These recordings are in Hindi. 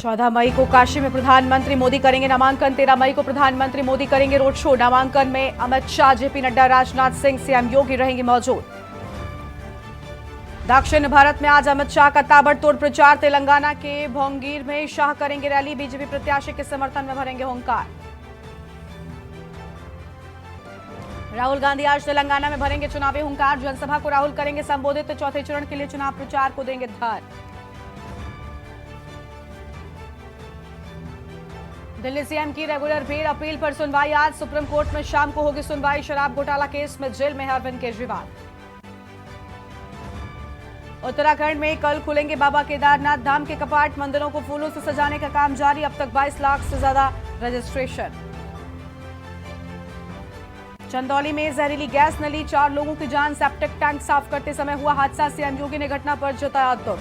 14 मई को काशी में प्रधानमंत्री मोदी करेंगे नामांकन। 13 मई को प्रधानमंत्री मोदी करेंगे रोड शो। नामांकन में अमित शाह, जेपी नड्डा, राजनाथ सिंह, सीएम योगी रहेंगे मौजूद। दक्षिण भारत में आज अमित शाह का ताबड़तोड़ प्रचार। तेलंगाना के भोंगीर में शाह करेंगे रैली। बीजेपी प्रत्याशी के समर्थन में भरेंगे हुंकार। राहुल गांधी आज तेलंगाना में भरेंगे चुनावी हुंकार। जनसभा को राहुल करेंगे संबोधित। चौथे चरण के लिए चुनाव प्रचार को देंगे धार। दिल्ली सीएम की रेगुलर बेल अपील पर सुनवाई आज। सुप्रीम कोर्ट में शाम को होगी सुनवाई। शराब घोटाला केस में जेल में है अरविंद केजरीवाल। उत्तराखंड में कल खुलेंगे बाबा केदारनाथ धाम के कपाट। मंदिरों को फूलों से सजाने का काम जारी। अब तक 22 लाख से ज्यादा रजिस्ट्रेशन। चंदौली में जहरीली गैस नली, 4 लोगों की जान। सेप्टिक टैंक साफ करते समय हुआ हादसा। सीएम योगी ने घटना पर जताया दुख।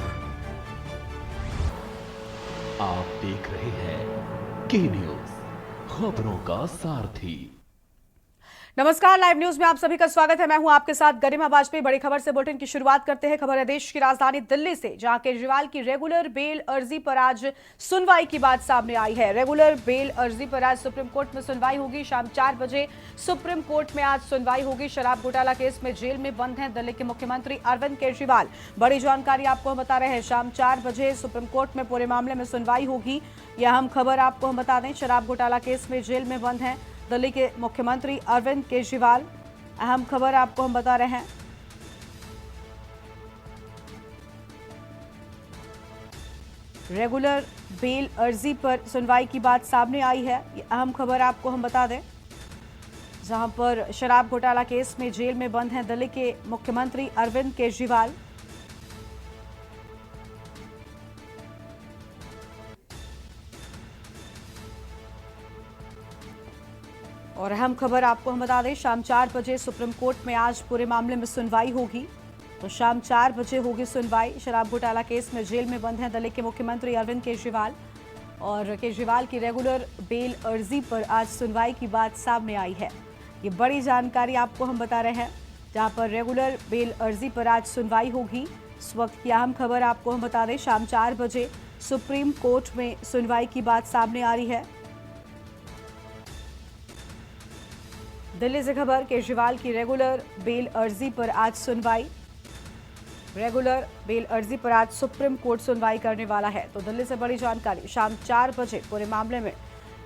आप देख रहे हैं के न्यूज, खबरों का सारथी। नमस्कार, लाइव न्यूज में आप सभी का स्वागत है। मैं हूं आपके साथ गरिमा वाजपेयी। बड़ी खबर से बुलेटिन की शुरुआत करते हैं। खबर है देश की राजधानी दिल्ली से, जहां केजरीवाल की रेगुलर बेल अर्जी पर आज सुनवाई की बात सामने आई है। रेगुलर बेल अर्जी पर आज सुप्रीम कोर्ट में सुनवाई होगी। शाम 4 बजे सुप्रीम कोर्ट में आज सुनवाई होगी। शराब घोटाला केस में जेल में बंद हैं दिल्ली के मुख्यमंत्री अरविंद केजरीवाल। बड़ी जानकारी आपको हम बता रहे हैं। शाम 4 बजे सुप्रीम कोर्ट में पूरे मामले में सुनवाई होगी। यह अहम खबर आपको हम बता दें। शराब घोटाला केस में जेल में बंद हैं दिल्ली के मुख्यमंत्री अरविंद केजरीवाल। अहम खबर आपको हम बता रहे हैं। रेगुलर बेल अर्जी पर सुनवाई की बात सामने आई है। ये अहम खबर आपको हम बता दें, जहां पर शराब घोटाला केस में जेल में बंद हैं दिल्ली के मुख्यमंत्री अरविंद केजरीवाल। और अहम खबर आपको हम बता दें, शाम 4 बजे सुप्रीम कोर्ट में आज पूरे मामले में सुनवाई होगी। तो शाम 4 बजे होगी सुनवाई। शराब घोटाला केस में जेल में बंद हैं दिल्ली के मुख्यमंत्री अरविंद केजरीवाल। और केजरीवाल की रेगुलर बेल अर्जी पर आज सुनवाई की बात सामने आई है। ये बड़ी जानकारी आपको हम बता रहे हैं, जहां पर रेगुलर बेल अर्जी पर आज सुनवाई होगी। इस वक्त की अहम खबर आपको हम बता दें, शाम 4 बजे सुप्रीम कोर्ट में सुनवाई की बात सामने आ रही है। दिल्ली से खबर, केजरीवाल की रेगुलर बेल अर्जी पर आज सुनवाई। रेगुलर बेल अर्जी पर आज सुप्रीम कोर्ट सुनवाई करने वाला है। तो दिल्ली से बड़ी जानकारी, शाम 4 बजे पूरे मामले में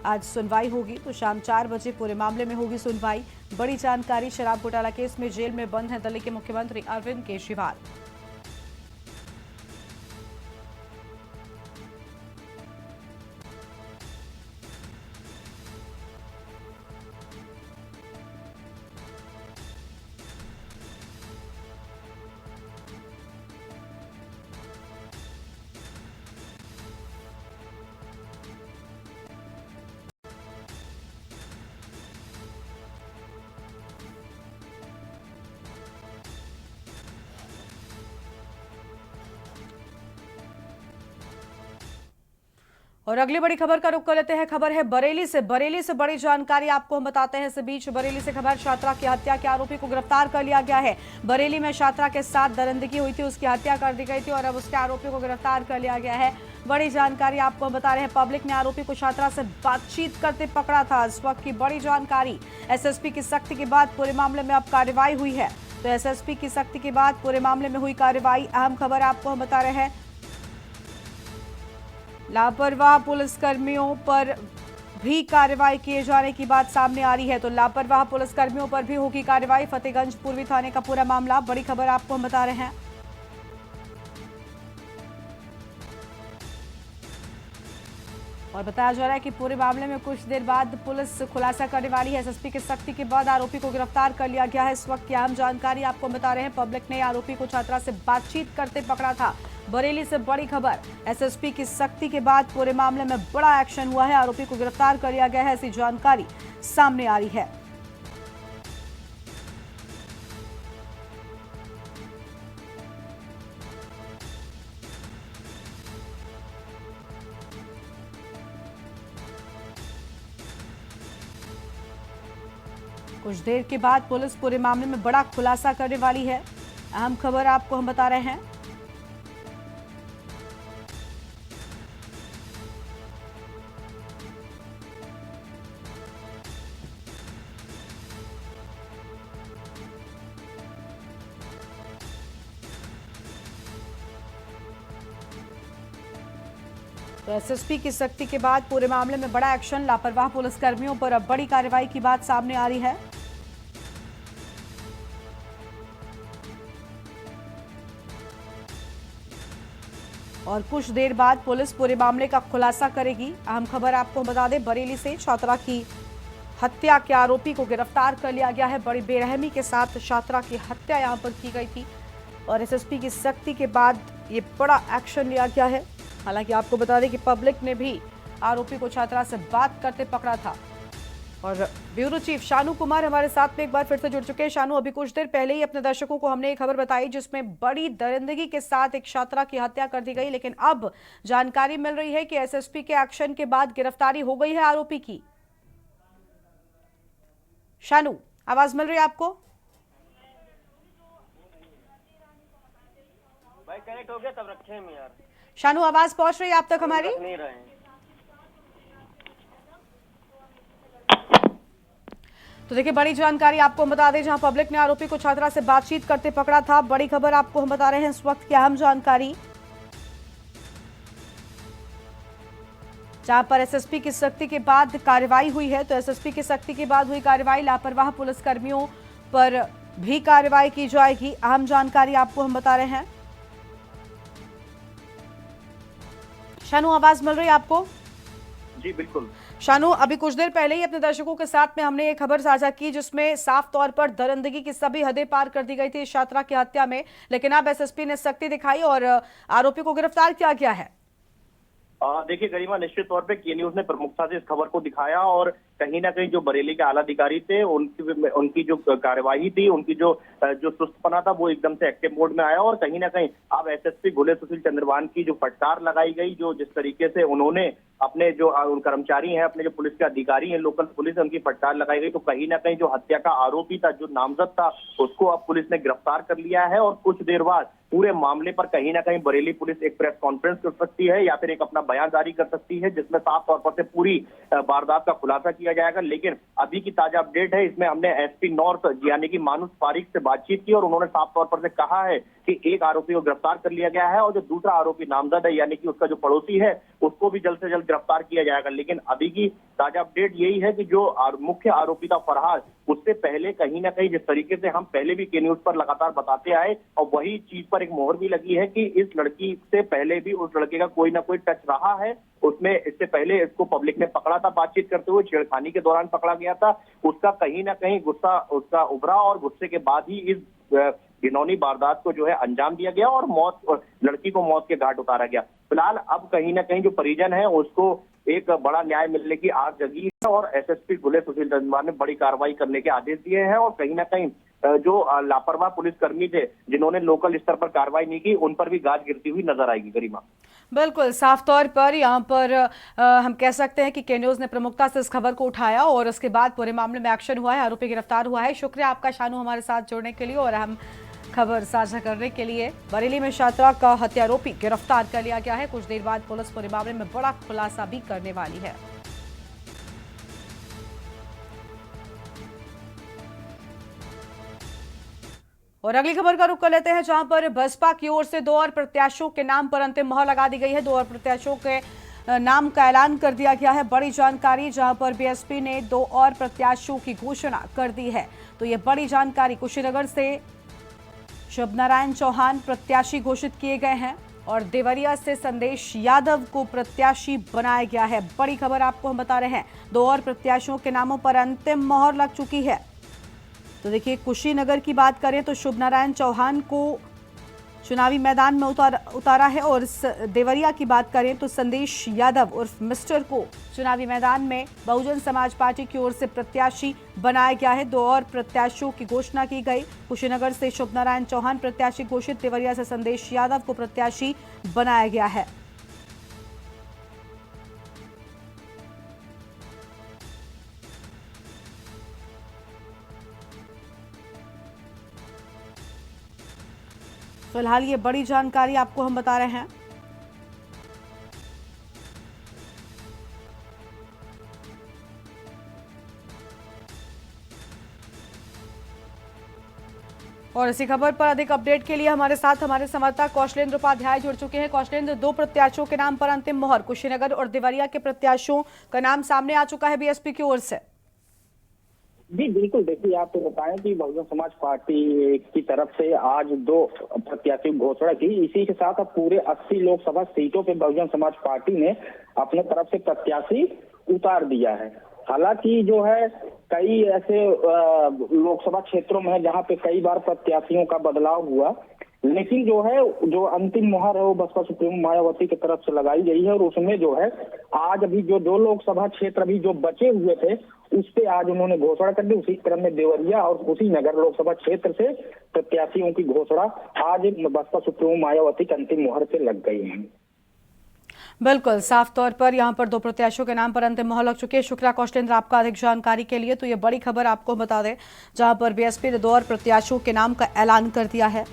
आज सुनवाई होगी। तो शाम 4 बजे पूरे मामले में होगी सुनवाई। बड़ी जानकारी, शराब घोटाला केस में जेल में बंद हैं दिल्ली के मुख्यमंत्री अरविंद केजरीवाल। और अगली बड़ी खबर का रुख कर लेते हैं। खबर है बरेली से। बरेली से बड़ी जानकारी आपको हम बताते हैं। इस बीच बरेली से खबर, छात्रा की हत्या के आरोपी को गिरफ्तार कर लिया गया है। बरेली में छात्रा के साथ दरिंदगी हुई थी, उसकी हत्या कर दी गई थी और अब उसके आरोपी को गिरफ्तार कर लिया गया है। बड़ी जानकारी आपको हम बता रहे हैं। पब्लिक ने आरोपी को छात्रा से बातचीत करते पकड़ा था। इस वक्त की बड़ी जानकारी, एसएसपी की सख्ती के बाद पूरे मामले में अब कार्रवाई हुई है। तो एसएसपी की सख्ती के बाद पूरे मामले में हुई कार्रवाई। अहम खबर आपको हम बता रहे हैं। लापरवाह पुलिसकर्मियों पर भी कार्रवाई किए जाने की बात सामने आ रही है। तो लापरवाह पुलिसकर्मियों पर भी होगी कार्रवाई। फतेहगंज पूर्वी थाने का पूरा मामला, बड़ी खबर आपको हम बता रहे हैं। और बताया जा रहा है कि पूरे मामले में कुछ देर बाद पुलिस खुलासा करने वाली है। एसएसपी की सख्ती के बाद आरोपी को गिरफ्तार कर लिया गया है। इस वक्त की अहम जानकारी आपको बता रहे हैं। पब्लिक ने आरोपी को छात्रा से बातचीत करते पकड़ा था। बरेली से बड़ी खबर, एसएसपी की सख्ती के बाद पूरे मामले में बड़ा एक्शन हुआ है। आरोपी को गिरफ्तार कर लिया गया है, ऐसी जानकारी सामने आ रही है। कुछ देर के बाद पुलिस पूरे मामले में बड़ा खुलासा करने वाली है। अहम खबर आपको हम बता रहे हैं। तो एसएसपी की सख्ती के बाद पूरे मामले में बड़ा एक्शन, लापरवाह पुलिसकर्मियों पर अब बड़ी कार्रवाई की बात सामने आ रही है। और कुछ देर बाद पुलिस पूरे मामले का खुलासा करेगी। अहम खबर आपको बता दें, बरेली से छात्रा की हत्या के आरोपी को गिरफ्तार कर लिया गया है। बड़ी बेरहमी के साथ छात्रा की हत्या यहां पर की गई थी और एसएसपी की सख्ती के बाद ये बड़ा एक्शन लिया गया है। हालांकि आपको बता दें कि पब्लिक ने भी आरोपी को छात्रा से बात करते पकड़ा था। और ब्यूरो चीफ शानू कुमार हमारे साथ में एक बार फिर से जुड़ चुके हैं। शानू, अभी कुछ देर पहले ही अपने दर्शकों को हमने एक खबर बताई जिसमें बड़ी दरिंदगी के साथ एक छात्रा की हत्या कर दी गई, लेकिन अब जानकारी मिल रही है कि एसएसपी के एक्शन के बाद गिरफ्तारी हो गई है आरोपी की। शानू, आवाज मिल रही है आपको? भाई कनेक्ट हो गया तब रखे हम यार। शानू, आवाज पहुंच रही है आप तक हमारी? नहीं रहे हैं। तो देखिए, बड़ी जानकारी आपको हम बता दें, जहां पब्लिक ने आरोपी को छात्रा से बातचीत करते पकड़ा था। बड़ी खबर आपको हम बता रहे हैं इस वक्त की अहम जानकारी, जहां पर एसएसपी की सख्ती के बाद कार्रवाई हुई है। तो एसएसपी की सख्ती के बाद हुई कार्रवाई, लापरवाह पुलिसकर्मियों पर भी कार्रवाई की जाएगी। अहम जानकारी आपको हम बता रहे हैं। शानू, आवाज मिल रही है आपको? जी बिल्कुल। शानू, अभी कुछ देर पहले ही अपने दर्शकों के साथ में हमने एक खबर साझा की जिसमें साफ तौर पर दरिंदगी की सभी हदें पार कर दी गई थी इस छात्रा की हत्या में, लेकिन अब एसएसपी ने सख्ती दिखाई और आरोपी को गिरफ्तार किया गया है। देखिए गरिमा, निश्चित तौर पे के न्यूज ने प्रमुखता से इस खबर को दिखाया और कहीं ना कहीं जो बरेली के आला अधिकारी थे उनकी जो कार्यवाही थी, उनकी जो सुस्तपना था वो एकदम से एक्टिव मोड में आया। और कहीं ना कहीं अब एसएसपी घुले सुशील चंद्रवान की जो फटकार लगाई गई, जो जिस तरीके से उन्होंने अपने जो कर्मचारी हैं, अपने जो पुलिस के अधिकारी हैं, लोकल पुलिस है, उनकी फटकार लगाई गई। तो कहीं ना कहीं जो हत्या का आरोपी था, जो नामजद था, उसको अब पुलिस ने गिरफ्तार कर लिया है। और कुछ देर बाद पूरे मामले पर कहीं ना कहीं बरेली पुलिस एक प्रेस कॉन्फ्रेंस कर सकती है या फिर एक अपना बयान जारी कर सकती है, जिसमें साफ तौर पर से पूरी वारदात का खुलासा किया जाएगा। लेकिन अभी की ताजा अपडेट है, इसमें हमने एसपी नॉर्थ यानी कि मानुष पारिक से बातचीत की और उन्होंने साफ तौर पर से कहा है कि एक आरोपी को गिरफ्तार कर लिया गया है और जो दूसरा आरोपी नामजद है यानी कि उसका जो पड़ोसी है उसको भी जल्द से जल्द गिरफ्तार किया जाएगा। लेकिन अभी की ताजा अपडेट यही है कि जो मुख्य आरोपी था फरहाद, उससे पहले कहीं ना कहीं जिस तरीके से हम पहले भी के न्यूज पर लगातार बताते आए और वही चीज पर एक मोहर भी लगी है कि इस लड़की से पहले भी उस लड़के का कोई ना कोई टच रहा है। उसमें इससे पहले इसको पब्लिक ने पकड़ा था बातचीत करते हुए, छेड़खानी के दौरान पकड़ा गया था। उसका कहीं ना कहीं गुस्सा उसका उभरा और गुस्से के बाद ही इस घिनौनी वारदात को जो है अंजाम दिया गया और लड़की को मौत के घाट उतारा गया। फिलहाल अब कहीं ना कहीं जो परिजन है उसको एक बड़ा न्याय मिलने की आस जगी है और एसएसपी घुले सुशील चंद्रवान ने बड़ी कार्रवाई करने के आदेश दिए हैं। और कहीं ना कहीं जो लापरवाह पुलिसकर्मी थे जिन्होंने लोकल स्तर पर कार्रवाई नहीं की, उन पर भी गाज गिरती हुई नजर आएगी। गरिमा, बिल्कुल साफ तौर पर यहाँ पर हम कह सकते हैं कि के न्यूज ने प्रमुखता से इस खबर को उठाया और उसके बाद पूरे मामले में एक्शन हुआ है, आरोपी गिरफ्तार हुआ है। शुक्रिया आपका शानू हमारे साथ जुड़ने के लिए और हम खबर साझा करने के लिए। बरेली में छात्रा का हत्यारोपी गिरफ्तार कर लिया गया है। कुछ देर बाद पुलिस पूरे मामले में बड़ा खुलासा भी करने वाली है। और अगली खबर का रुख कर लेते हैं, जहां पर बसपा की ओर से 2 और प्रत्याशियों के नाम पर अंतिम मोहर लगा दी गई है। 2 और प्रत्याशियों के नाम का ऐलान कर दिया गया है। बड़ी जानकारी, जहां पर बीएसपी ने 2 और प्रत्याशियों की घोषणा कर दी है। तो ये बड़ी जानकारी, कुशीनगर से शुभ नारायण चौहान प्रत्याशी घोषित किए गए हैं और देवरिया से संदेश यादव को प्रत्याशी बनाया गया है। बड़ी खबर आपको हम बता रहे हैं, 2 और प्रत्याशियों के नामों पर अंतिम मोहर लग चुकी है। तो देखिए, कुशीनगर की बात करें तो शुभ नारायण चौहान को चुनावी मैदान में उतारा है और देवरिया की बात करें तो संदेश यादव उर्फ मिस्टर को चुनावी मैदान में बहुजन समाज पार्टी की ओर से प्रत्याशी बनाया गया है। 2 और प्रत्याशियों की घोषणा की गई। कुशीनगर से शुभ नारायण चौहान प्रत्याशी घोषित, देवरिया से संदेश यादव को प्रत्याशी बनाया गया है। फिलहाल ये बड़ी जानकारी आपको हम बता रहे हैं। और इसी खबर पर अधिक अपडेट के लिए हमारे साथ हमारे संवाददाता कौशलेंद्र उपाध्याय जुड़ चुके हैं। कौशलेंद्र, दो प्रत्याशियों के नाम पर अंतिम मोहर, कुशीनगर और देवरिया के प्रत्याशियों का नाम सामने आ चुका है बीएसपी की ओर से। जी बिल्कुल, देखिए आपको बताएं कि बहुजन समाज पार्टी की तरफ से आज दो प्रत्याशी की घोषणा की। इसी के साथ अब पूरे 80 लोकसभा सीटों पे बहुजन समाज पार्टी ने अपने तरफ से प्रत्याशी उतार दिया है। हालांकि जो है कई ऐसे लोकसभा क्षेत्रों में है जहां पे कई बार प्रत्याशियों का बदलाव हुआ, लेकिन जो अंतिम मुहर है वो बसपा सुप्रीमो मायावती की तरफ से लगाई गई है। और उसमें जो है आज अभी जो दो लोकसभा क्षेत्र अभी जो बचे हुए थे उस पे आज उन्होंने घोषणा कर दी। उसी क्रम में देवरिया और कुशीनगर लोकसभा क्षेत्र से प्रत्याशियों की घोषणा आज बसपा सुप्रीमो मायावती की अंतिम मुहर से लग गई है। बिल्कुल, साफ तौर पर यहां पर दो प्रत्याशियों के नाम पर अंतिम मोहर लग चुकी है। शुक्रिया कौशलेंद्र आपका अधिक जानकारी के लिए। तो ये बड़ी खबर आपको बता दें, जहां पर बीएसपी ने 2 और प्रत्याशियों के नाम का ऐलान कर दिया है।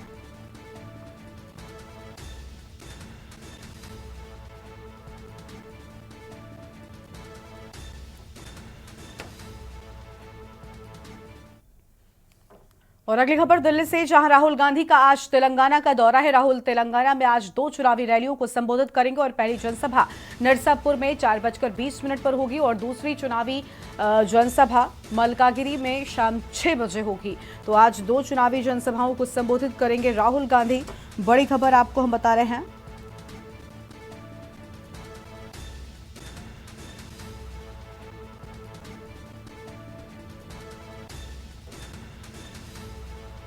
और अगली खबर दिल्ली से, जहां राहुल गांधी का आज तेलंगाना का दौरा है। राहुल तेलंगाना में आज 2 चुनावी रैलियों को संबोधित करेंगे और पहली जनसभा नरसापुर में 4:20 पर होगी और दूसरी चुनावी जनसभा मलकागिरी में शाम 6 बजे होगी। तो आज 2 चुनावी जनसभाओं को संबोधित करेंगे राहुल गांधी। बड़ी खबर आपको हम बता रहे हैं।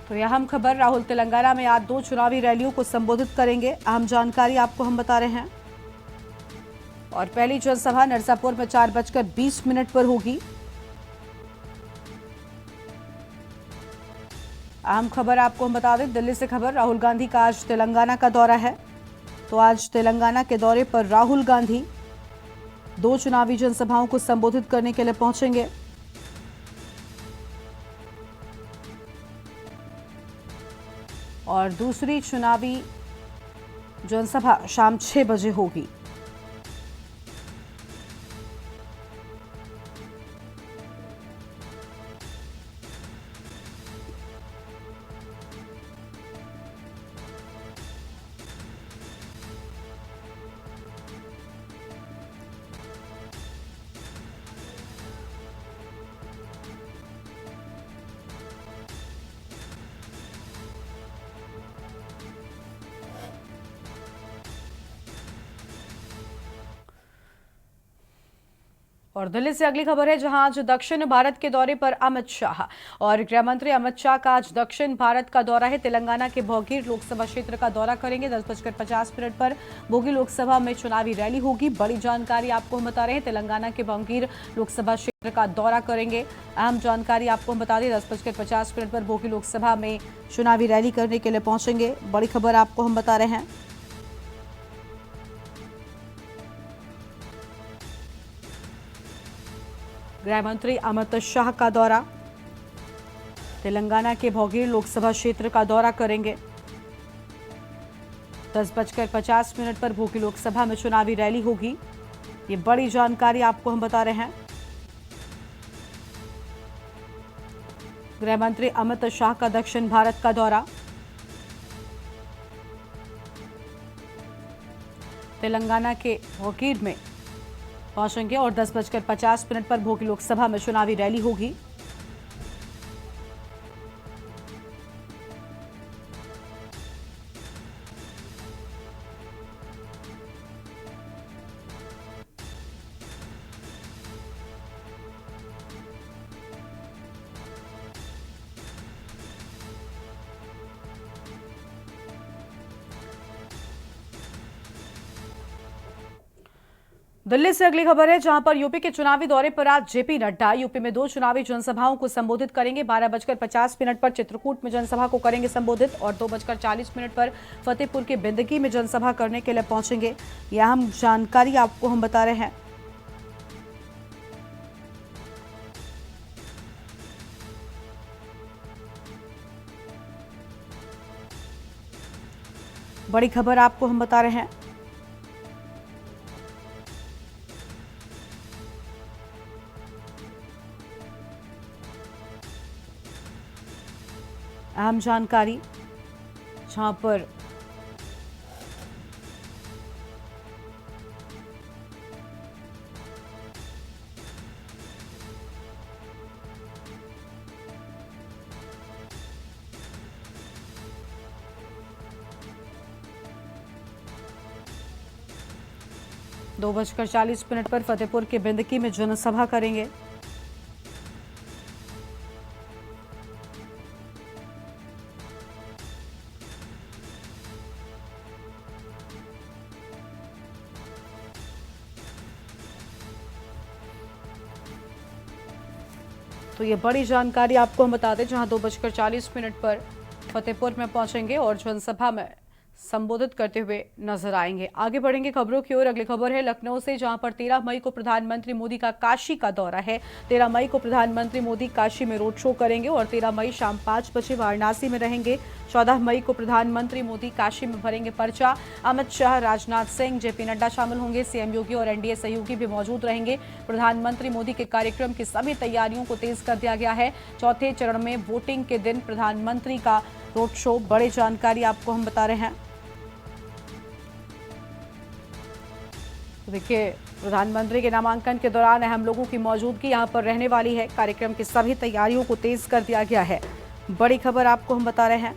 तो यह अहम खबर, राहुल तेलंगाना में आज 2 चुनावी रैलियों को संबोधित करेंगे। अहम जानकारी आपको हम बता रहे हैं। और पहली जनसभा नरसापुर में 4:20 पर होगी। अहम खबर आपको हम बता दें, दिल्ली से खबर, राहुल गांधी का आज तेलंगाना का दौरा है। तो आज तेलंगाना के दौरे पर राहुल गांधी 2 चुनावी जनसभाओं को संबोधित करने के लिए पहुंचेंगे। और दूसरी चुनावी जनसभा शाम 6 बजे होगी। और दिल्ली से अगली खबर है, जहां आज दक्षिण भारत के दौरे पर अमित शाह और गृह मंत्री अमित शाह का आज दक्षिण भारत का दौरा है। तेलंगाना के भोगीर लोकसभा क्षेत्र का दौरा करेंगे। 10:50 पर भोगी लोकसभा में चुनावी रैली होगी। बड़ी जानकारी आपको हम बता रहे हैं, तेलंगाना के भोगीर लोकसभा क्षेत्र का दौरा करेंगे। अहम जानकारी आपको हम बता दें, 10:50 पर भोगी लोकसभा में चुनावी रैली करने के लिए पहुंचेंगे। बड़ी खबर आपको हम बता रहे हैं। गृह मंत्री अमित शाह का दौरा, तेलंगाना के भोगीर लोकसभा क्षेत्र का दौरा करेंगे। 10:50 पर भोगी लोकसभा में चुनावी रैली होगी। ये बड़ी जानकारी आपको हम बता रहे हैं। गृह मंत्री अमित शाह का दक्षिण भारत का दौरा, तेलंगाना के भोगीर में पहुंचेंगे और 10:50 पर भोगी लोकसभा में चुनावी रैली होगी। दिल्ली से अगली खबर है, जहां पर यूपी के चुनावी दौरे पर आज जेपी नड्डा यूपी में 2 चुनावी जनसभाओं को संबोधित करेंगे। 12:50 पर चित्रकूट में जनसभा को करेंगे संबोधित और 2:40 पर फतेहपुर के बिंदगी में जनसभा करने के लिए पहुंचेंगे। यह अहम जानकारी आपको हम बता रहे हैं। बड़ी खबर आपको हम बता रहे हैं। अहम जानकारी, जहां पर दो बजकर 40 मिनट पर फतेहपुर के बिंदकी में जनसभा करेंगे। तो ये बड़ी जानकारी आपको हम बता दें, जहां 2:40 पर फतेहपुर में पहुंचेंगे और जनसभा में संबोधित करते हुए नजर आएंगे। आगे बढ़ेंगे खबरों की ओर। अगली खबर है लखनऊ से, जहां पर 13 मई को प्रधानमंत्री मोदी का काशी का दौरा है। 13 मई को प्रधानमंत्री मोदी काशी में रोड शो करेंगे और 13 मई शाम 5 बजे वाराणसी में रहेंगे। 14 मई को प्रधानमंत्री मोदी काशी में भरेंगे पर्चा। अमित शाह, राजनाथ सिंह, जेपी नड्डा शामिल होंगे। सीएम योगी और एनडीए सहयोगी भी मौजूद रहेंगे। प्रधानमंत्री मोदी के कार्यक्रम की सभी तैयारियों को तेज कर दिया गया है। चौथे चरण में वोटिंग के दिन प्रधानमंत्री का रोड शो। बड़ी जानकारी आपको हम बता रहे हैं। तो देखिए, प्रधानमंत्री के नामांकन के दौरान अहम लोगों की मौजूदगी यहां पर रहने वाली है। कार्यक्रम की सभी तैयारियों को तेज कर दिया गया है। बड़ी खबर आपको हम बता रहे हैं।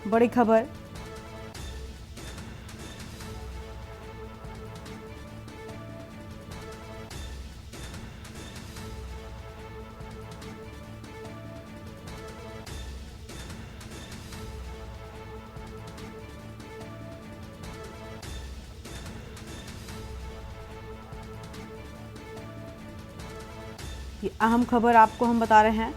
बड़ी खबर, ये अहम खबर आपको हम बता रहे हैं।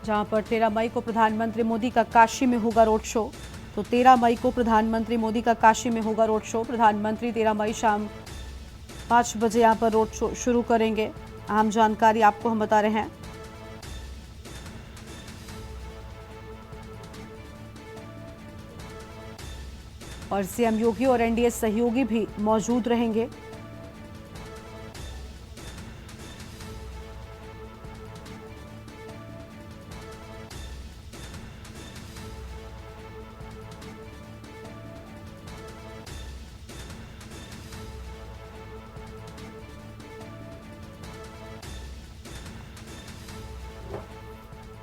जहां पर 13 मई को प्रधानमंत्री मोदी का काशी में होगा रोड शो। तो 13 मई को प्रधानमंत्री मोदी का काशी में होगा रोड शो। प्रधानमंत्री 13 मई शाम 5 बजे यहां पर रोड शो शुरू करेंगे। अहम जानकारी आपको हम बता रहे हैं। और सीएम योगी और एनडीए सहयोगी भी मौजूद रहेंगे।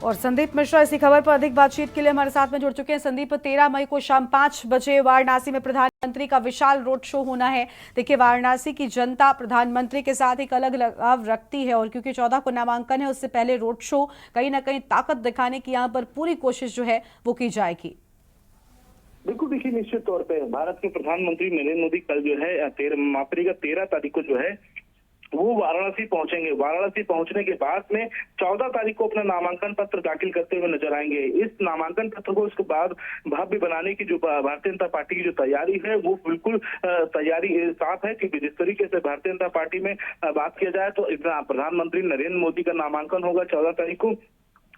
और संदीप मिश्रा इसी खबर पर अधिक बातचीत के लिए हमारे साथ में जुड़ चुके हैं। संदीप, 13 मई को शाम 5 बजे वाराणसी में प्रधानमंत्री का विशाल रोड शो होना है। देखिए, वाराणसी की जनता प्रधानमंत्री के साथ एक अलग लगाव रखती है और क्योंकि 14 को नामांकन है, उससे पहले रोड शो कहीं ना कहीं ताकत दिखाने की यहाँ पर पूरी कोशिश जो है वो की जाएगी। बिल्कुल, देखिए निश्चित तौर पे भारत के प्रधानमंत्री नरेंद्र मोदी कल जो है 13 तारीख को जो है वो वाराणसी पहुंचेंगे। वाराणसी पहुंचने के बाद में 14 तारीख को अपना नामांकन पत्र दाखिल करते हुए नजर आएंगे। इस नामांकन पत्र को उसके बाद भव्य बनाने की जो भारतीय जनता पार्टी की जो तैयारी है वो बिल्कुल तैयारी साफ है, क्योंकि जिस तरीके से भारतीय जनता पार्टी में बात किया जाए तो प्रधानमंत्री नरेंद्र मोदी का नामांकन होगा 14 तारीख को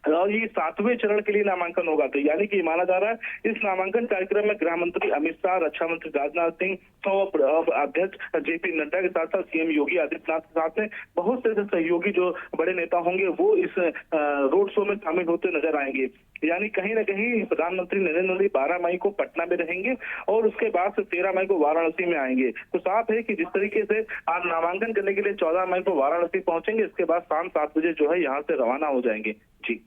और ये 7वें चरण के लिए नामांकन होगा। तो यानी कि माना जा रहा है इस नामांकन कार्यक्रम में गृह मंत्री अमित शाह, रक्षा मंत्री राजनाथ सिंह और अध्यक्ष जेपी नड्डा के साथ साथ सीएम योगी आदित्यनाथ के साथ में बहुत से सहयोगी जो बड़े नेता होंगे वो इस रोड शो में शामिल होते नजर आएंगे। यानी कहीं ना कहीं प्रधानमंत्री नरेंद्र मोदी 12 मई को पटना में रहेंगे और उसके बाद से 13 मई को वाराणसी में आएंगे। तो साफ है कि जिस तरीके से आज नामांकन करने के लिए 14 मई को वाराणसी पहुंचेंगे, इसके बाद शाम 7 बजे जो है यहाँ से रवाना हो जाएंगे। जी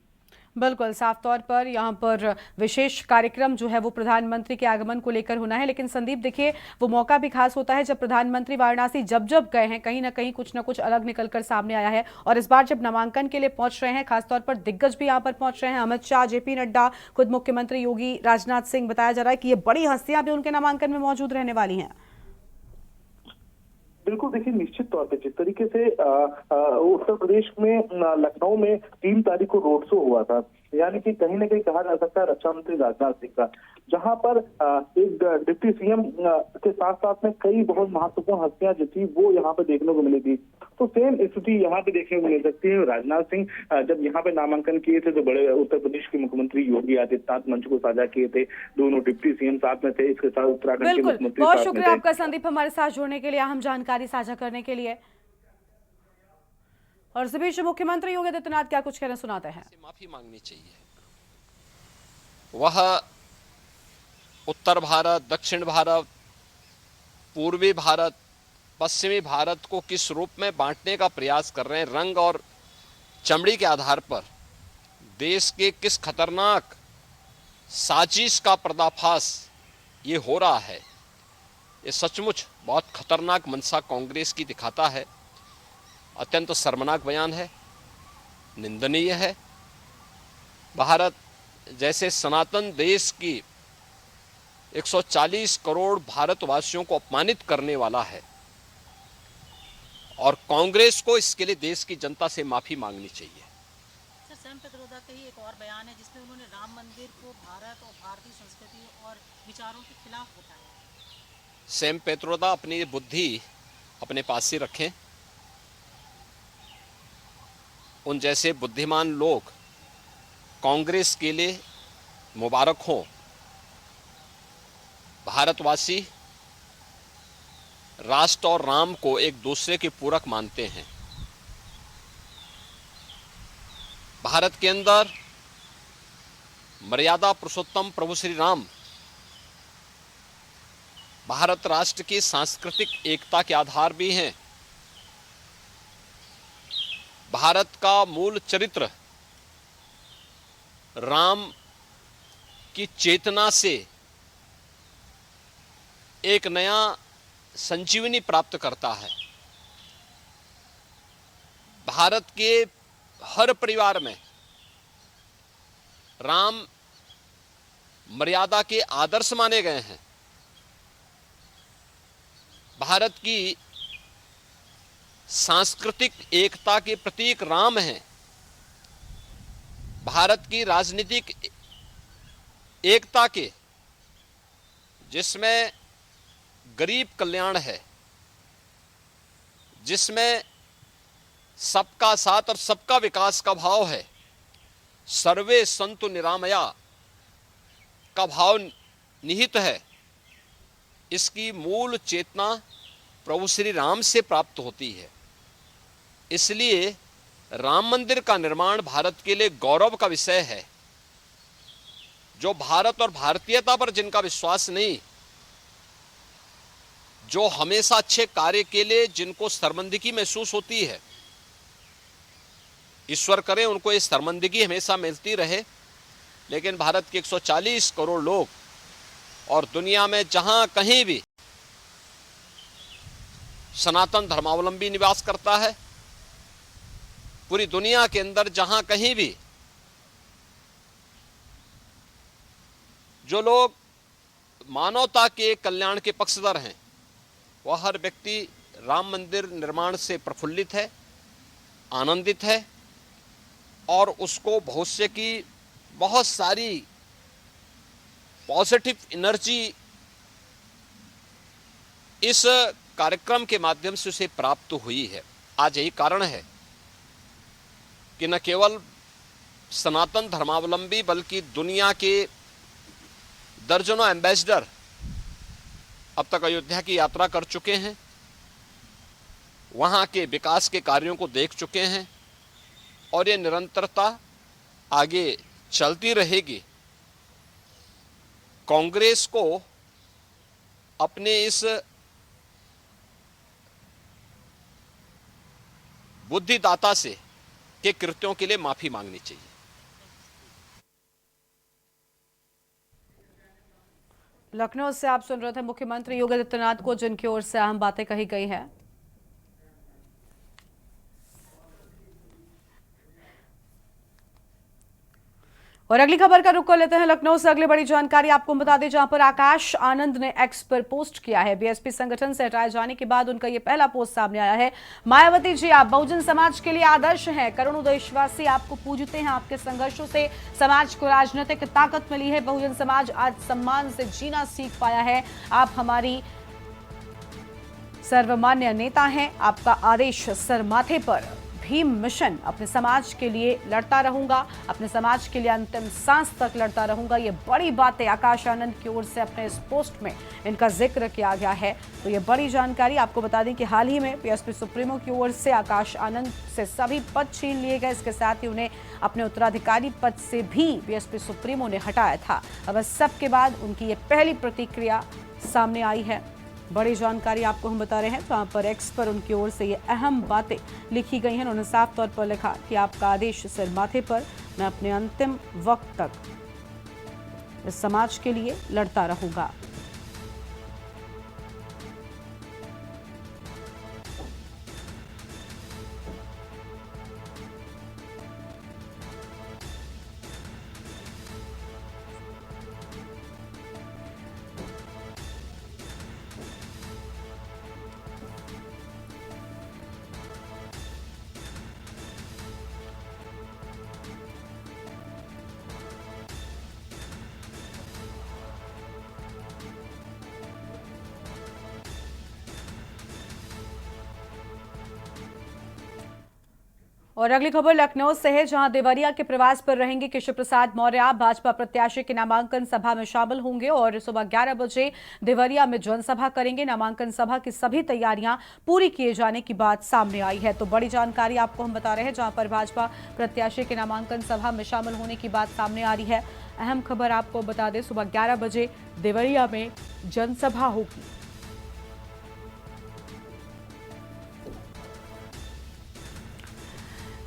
बिल्कुल, साफ तौर पर यहाँ पर विशेष कार्यक्रम जो है वो प्रधानमंत्री के आगमन को लेकर होना है। लेकिन संदीप, देखिए, वो मौका भी खास होता है जब प्रधानमंत्री वाराणसी जब गए हैं, कहीं ना कहीं कुछ ना कुछ अलग निकलकर सामने आया है। और इस बार जब नामांकन के लिए पहुंच रहे हैं, खासतौर पर दिग्गज भी यहाँ पर पहुंच रहे हैं, अमित शाह, जेपी नड्डा, खुद मुख्यमंत्री योगी, राजनाथ सिंह, बताया जा रहा है कि ये बड़ी हस्तियां भी उनके नामांकन में मौजूद रहने वाली हैं। बिल्कुल, देखिए निश्चित तौर पे जिस तरीके से उत्तर प्रदेश में लखनऊ में 3 तारीख को रोड शो हुआ था, यानी कि कहीं न कहीं कहा जा सकता है रक्षा मंत्री राजनाथ सिंह का, जहां पर एक डिप्टी सीएम के साथ साथ में कई बहुत महत्वपूर्ण हस्तियां जो थी वो यहाँ पे देखने को मिली थी। तो सेम स्थिति यहाँ पे देखने को मिल सकती है। राजनाथ सिंह जब यहाँ पे नामांकन किए थे तो बड़े उत्तर प्रदेश के मुख्यमंत्री योगी आदित्यनाथ मंच को साझा किए थे, दोनों डिप्टी सीएम साथ में थे, इसके साथ उत्तराखंड के बिल्कुल, मुख्यमंत्री बहुत साथ में शुक्रिया थे। आपका संदीप हमारे साथ जुड़ने के लिए, अहम जानकारी साझा करने के लिए। और इस बीच मुख्यमंत्री योगी आदित्यनाथ क्या कुछ कहना सुनाते हैं। माफी मांगनी चाहिए। वह उत्तर भारत, दक्षिण भारत, पूर्वी भारत, पश्चिमी भारत को किस रूप में बांटने का प्रयास कर रहे हैं, रंग और चमड़ी के आधार पर देश के किस खतरनाक साजिश का पर्दाफाश ये हो रहा है, ये सचमुच बहुत खतरनाक मंशा कांग्रेस की दिखाता है। अत्यंत शर्मनाक बयान है, निंदनीय है। भारत जैसे सनातन देश की 140 करोड़ भारतवासियों को अपमानित करने वाला है और कांग्रेस को इसके लिए देश की जनता से माफी मांगनी चाहिए। सर, सैम पेत्रोदा का ही एक और बयान है जिसमें उन्होंने राम मंदिर को भारत और भारतीय संस्कृति और विचारों के खिलाफ बताया। सैम पेत्रोदा अपनी बुद्धि अपने पास ही रखें। उन जैसे बुद्धिमान लोग कांग्रेस के लिए मुबारक हो। भारतवासी राष्ट्र और राम को एक दूसरे के पूरक मानते हैं। भारत के अंदर मर्यादा पुरुषोत्तम प्रभु श्री राम भारत राष्ट्र की सांस्कृतिक एकता के आधार भी हैं। भारत का मूल चरित्र राम की चेतना से एक नया संजीवनी प्राप्त करता है। भारत के हर परिवार में राम मर्यादा के आदर्श माने गए हैं। भारत की सांस्कृतिक एकता के प्रतीक राम हैं। भारत की राजनीतिक एकता के, जिसमें गरीब कल्याण है, जिसमें सबका साथ और सबका विकास का भाव है, सर्वे संतु निरामया का भाव निहित है, इसकी मूल चेतना प्रभु श्री राम से प्राप्त होती है। इसलिए राम मंदिर का निर्माण भारत के लिए गौरव का विषय है। जो भारत और भारतीयता पर जिनका विश्वास नहीं, जो हमेशा अच्छे कार्य के लिए जिनको शर्मिंदगी महसूस होती है, ईश्वर करे उनको ये शर्मिंदगी हमेशा मिलती रहे। लेकिन भारत के 140 करोड़ लोग और दुनिया में जहां कहीं भी सनातन धर्मावलंबी निवास करता है, पूरी दुनिया के अंदर जहां कहीं भी जो लोग मानवता के कल्याण के पक्षधर हैं, वह हर व्यक्ति राम मंदिर निर्माण से प्रफुल्लित है, आनंदित है और उसको भविष्य की बहुत सारी पॉजिटिव एनर्जी इस कार्यक्रम के माध्यम से उसे प्राप्त हुई है। आज यही कारण है कि न केवल सनातन धर्मावलंबी बल्कि दुनिया के दर्जनों एम्बेसडर अब तक अयोध्या की यात्रा कर चुके हैं, वहां के विकास के कार्यों को देख चुके हैं और ये निरंतरता आगे चलती रहेगी। कांग्रेस को अपने इस बुद्धिदाता से के कृत्यों के लिए माफी मांगनी चाहिए। लखनऊ से आप सुन रहे थे मुख्यमंत्री योगी आदित्यनाथ को, जिनकी ओर से अहम बातें कही गई हैं। और अगली खबर का रुख कर लेते हैं लखनऊ से। अगली बड़ी जानकारी आपको बता दें, जहां पर आकाश आनंद ने एक्स पर पोस्ट किया है। बीएसपी संगठन से हटाए जाने के बाद उनका यह पहला पोस्ट सामने आया है। मायावती जी, आप बहुजन समाज के लिए आदर्श हैं। करोड़ों देशवासी आपको पूजते हैं। आपके संघर्षों से समाज को राजनीतिक ताकत मिली है। बहुजन समाज आज सम्मान से जीना सीख पाया है। आप हमारी सर्वमान्य नेता हैं। आपका आदेश सर माथे पर। भीम मिशन, अपने समाज के लिए लड़ता रहूंगा, अपने समाज के लिए अंतिम सांस तक लड़ता रहूंगा। ये बड़ी बातें आकाश आनंद की ओर से अपने इस पोस्ट में इनका जिक्र किया गया है। तो ये बड़ी जानकारी आपको बता दें कि हाल ही में बीएसपी सुप्रीमो की ओर से आकाश आनंद से सभी पद छीन लिए गए। इसके साथ ही उन्हें अपने उत्तराधिकारी पद से भी बीएसपी सुप्रीमो ने हटाया था। अब इस सब के बाद उनकी ये पहली प्रतिक्रिया सामने आई है। बड़ी जानकारी आपको हम बता रहे हैं, जहां पर एक्स पर उनकी ओर से ये अहम बातें लिखी गई हैं। उन्होंने साफ तौर पर लिखा कि आपका आदेश सिर माथे पर, मैं अपने अंतिम वक्त तक इस समाज के लिए लड़ता रहूंगा। और अगली खबर लखनऊ से है, जहां देवरिया के प्रवास पर रहेंगे केशव प्रसाद मौर्य। भाजपा प्रत्याशी की नामांकन सभा में शामिल होंगे और सुबह 11 बजे देवरिया में जनसभा करेंगे। नामांकन सभा की सभी तैयारियां पूरी किए जाने की बात सामने आई है। तो बड़ी जानकारी आपको हम बता रहे हैं, जहां पर भाजपा प्रत्याशी के नामांकन सभा में शामिल होने की बात सामने आ रही है। अहम खबर आपको बता दें, सुबह 11 बजे देवरिया में जनसभा होगी।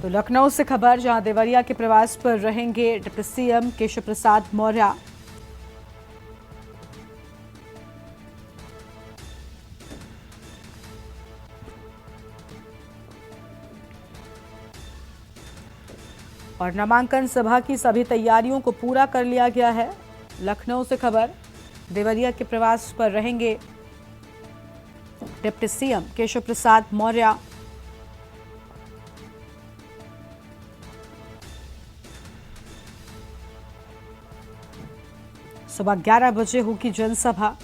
तो लखनऊ से खबर, जहां देवरिया के प्रवास पर रहेंगे डिप्टी सीएम केशव प्रसाद मौर्य। और नामांकन सभा की सभी तैयारियों को पूरा कर लिया गया है। लखनऊ से खबर, देवरिया के प्रवास पर रहेंगे डिप्टी सीएम केशव प्रसाद मौर्य। सुबह 11 बजे होगी जनसभा।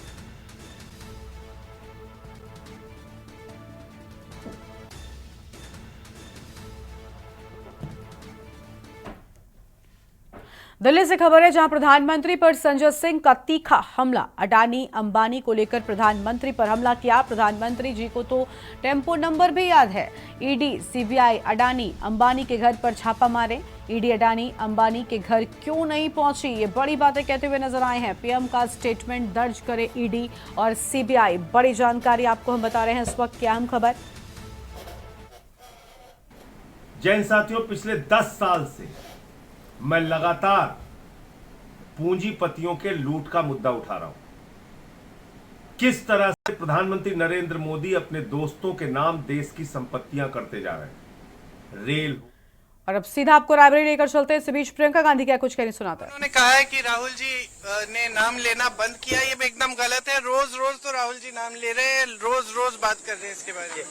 दिल्ली से खबर है, जहां प्रधानमंत्री पर संजय सिंह का तीखा हमला। अडानी अंबानी को लेकर प्रधानमंत्री पर हमला किया। प्रधानमंत्री जी को तो टेम्पो नंबर भी याद है। ईडी सीबीआई अडानी अंबानी के घर पर छापा मारे। ईडी अडानी अंबानी के घर क्यों नहीं पहुंची, ये बड़ी बातें कहते हुए नजर आए हैं। पीएम का स्टेटमेंट दर्ज करे ईडी और सीबीआई। बड़ी जानकारी आपको हम बता रहे हैं इस वक्त की अहम खबर। जैन साथियों, पिछले 10 साल से मैं लगातार पूंजीपतियों के लूट का मुद्दा उठा रहा हूं। किस तरह से प्रधानमंत्री नरेंद्र मोदी अपने दोस्तों के नाम देश की संपत्तियां करते जा रहे हैं। रेल। और अब सीधा आपको रायबरेली लेकर चलते हैं। इस बीच प्रियंका गांधी क्या कुछ कहने सुनाता है। उन्होंने कहा है कि राहुल जी ने नाम लेना बंद किया, ये एकदम गलत है। रोज रोज तो राहुल जी नाम ले रहे हैं, रोज रोज बात कर रहे हैं इसके बारे में।